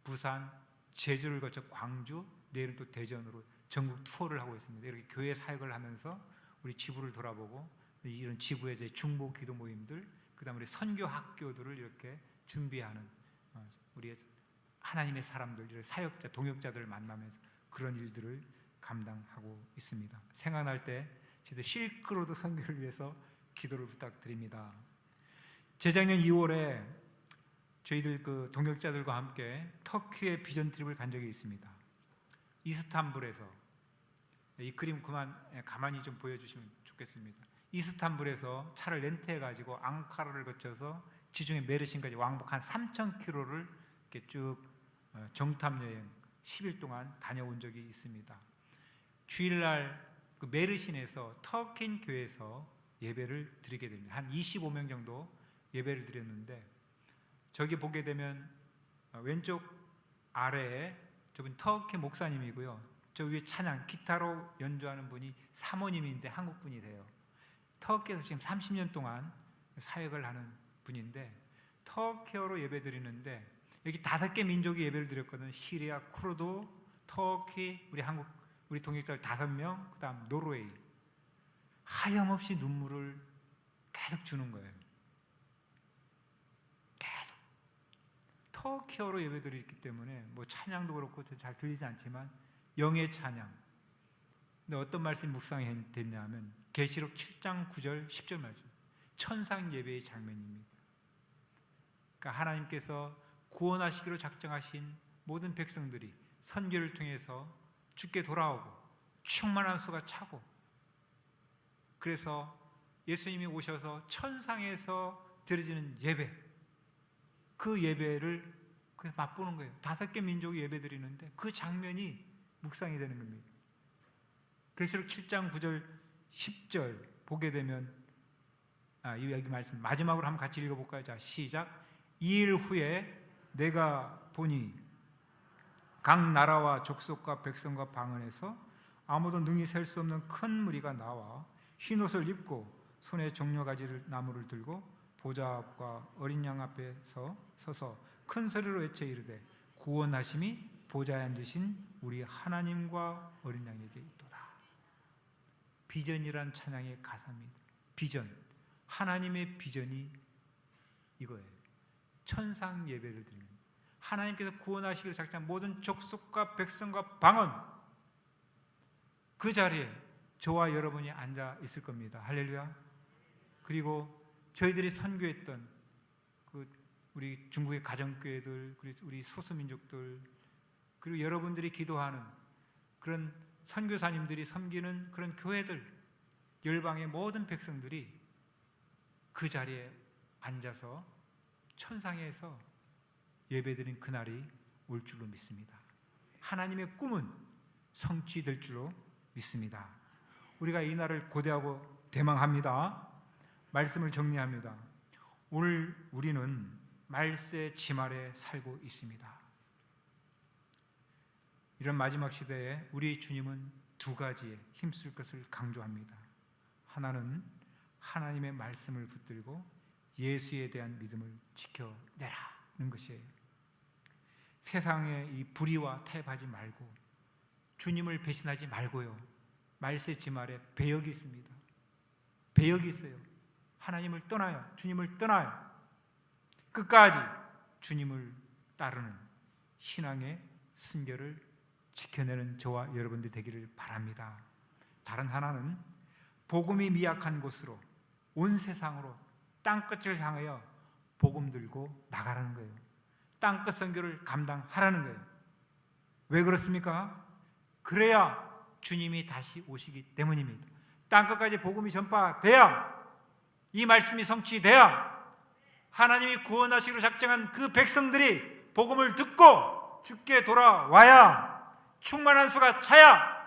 부산, 제주를 거쳐 광주, 내일은 또 대전으로 전국 투어를 하고 있습니다. 이렇게 교회 사역을 하면서 우리 지부를 돌아보고, 이런 지부의 제 중보 기도 모임들, 그다음 우리 선교 학교들을 이렇게 준비하는 우리 하나님의 사람들, 사역자, 동역자들을 만나면서 그런 일들을 감당하고 있습니다. 생각날 때 저도 실크로드 선교를 위해서 기도를 부탁드립니다. 재작년 2월에 저희들 그 동역자들과 함께 터키의 비전 트립을 간 적이 있습니다. 이스탄불에서, 이 그림 가만히 좀 보여주시면 좋겠습니다. 이스탄불에서 차를 렌트해가지고 앙카라를 거쳐서 지중해 메르신까지 왕복 한 3,000km를 이렇게 쭉 정탐 여행 10일 동안 다녀온 적이 있습니다. 주일날 그 메르신에서 터킨 교회에서 예배를 드리게 됩니다. 한 25명 정도 예배를 드렸는데, 저기 보게 되면 왼쪽 아래에 저분 터키 목사님이고요. 저 위에 찬양, 기타로 연주하는 분이 사모님인데 한국 분이 돼요. 터키에서 지금 30년 동안 사역을 하는 분인데, 터키어로 예배 드리는데 여기 5개 민족이 예배를 드렸거든요. 시리아, 쿠르드, 터키, 우리 한국, 우리 동역자들 5명, 그 다음 노르웨이. 하염없이 눈물을 계속 주는 거예요. 계속 터키어로 예배드리기 때문에 뭐 찬양도 그렇고 잘 들리지 않지만 영의 찬양. 근데 어떤 말씀이 묵상이 됐냐면 계시록 7장 9절 10절 말씀, 천상 예배의 장면입니다. 그러니까 하나님께서 구원하시기로 작정하신 모든 백성들이 선교를 통해서 주께 돌아오고 충만한 수가 차고, 그래서 예수님이 오셔서 천상에서 드려지는 예배, 그 예배를 맛보는 거예요. 5개 민족이 예배 드리는데 그 장면이 묵상이 되는 겁니다. 계시록 7장 9절 10절 보게 되면 이 여기 말씀 마지막으로 한번 같이 읽어볼까요? 자, 시작. 2일 후에 내가 보니 각 나라와 족속과 백성과 방언에서 아무도 능히 셀 수 없는 큰 무리가 나와 흰 옷을 입고 손에 종려가지 나무를 들고 보좌 앞과 어린 양 앞에 서서 큰 소리로 외쳐 이르되 구원하심이 보좌에 앉으신 우리 하나님과 어린 양에게 있도다. 비전이란 찬양의 가사입니다. 비전, 하나님의 비전이 이거예요. 천상 예배를 드립니다. 하나님께서 구원하시기로 작정한 모든 족속과 백성과 방언, 그 자리에 저와 여러분이 앉아 있을 겁니다. 할렐루야. 그리고 저희들이 선교했던 우리 중국의 가정교회들, 우리 소수민족들, 그리고 여러분들이 기도하는 그런 선교사님들이 섬기는 그런 교회들, 열방의 모든 백성들이 그 자리에 앉아서 천상에서 예배드린 그날이 올 줄로 믿습니다. 하나님의 꿈은 성취될 줄로 믿습니다. 우리가 이 날을 고대하고 대망합니다. 말씀을 정리합니다. 오늘 우리는 말세 지말에 살고 있습니다. 이런 마지막 시대에 우리 주님은 2가지에 힘쓸 것을 강조합니다. 하나는 하나님의 말씀을 붙들고 예수에 대한 믿음을 지켜내라는 것이에요. 세상에 이 불의와 타협하지 말고 주님을 배신하지 말고요. 말세 지말에 배역이 있습니다. 배역이 있어요. 하나님을 떠나요. 주님을 떠나요. 끝까지 주님을 따르는 신앙의 순결을 지켜내는 저와 여러분들 되기를 바랍니다. 다른 하나는 복음이 미약한 곳으로, 온 세상으로, 땅끝을 향하여 복음 들고 나가라는 거예요. 땅끝 선교를 감당하라는 거예요. 왜 그렇습니까? 그래야 주님이 다시 오시기 때문입니다. 땅끝까지 복음이 전파돼야, 이 말씀이 성취돼야 하나님이 구원하시기로 작정한 그 백성들이 복음을 듣고 주께 돌아와야, 충만한 수가 차야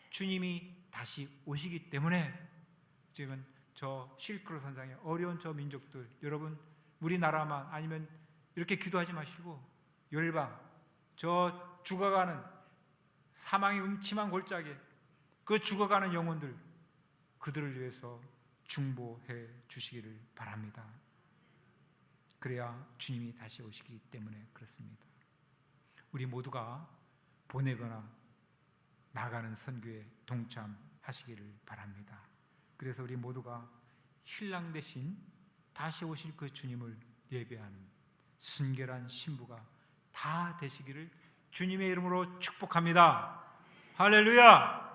주님이 다시 오시기 때문에 지금 저 실크로 선상에 어려운 저 민족들, 여러분 우리나라만 아니면 이렇게 기도하지 마시고 열방, 저 죽어가는 사망의 음침한 골짜기에 그 죽어가는 영혼들, 그들을 위해서 중보해 주시기를 바랍니다. 그래야 주님이 다시 오시기 때문에 그렇습니다. 우리 모두가 보내거나 나가는 선교에 동참하시기를 바랍니다. 그래서 우리 모두가 신랑 대신 다시 오실 그 주님을 예배하는 순결한 신부가 다 되시기를 주님의 이름으로 축복합니다. 할렐루야.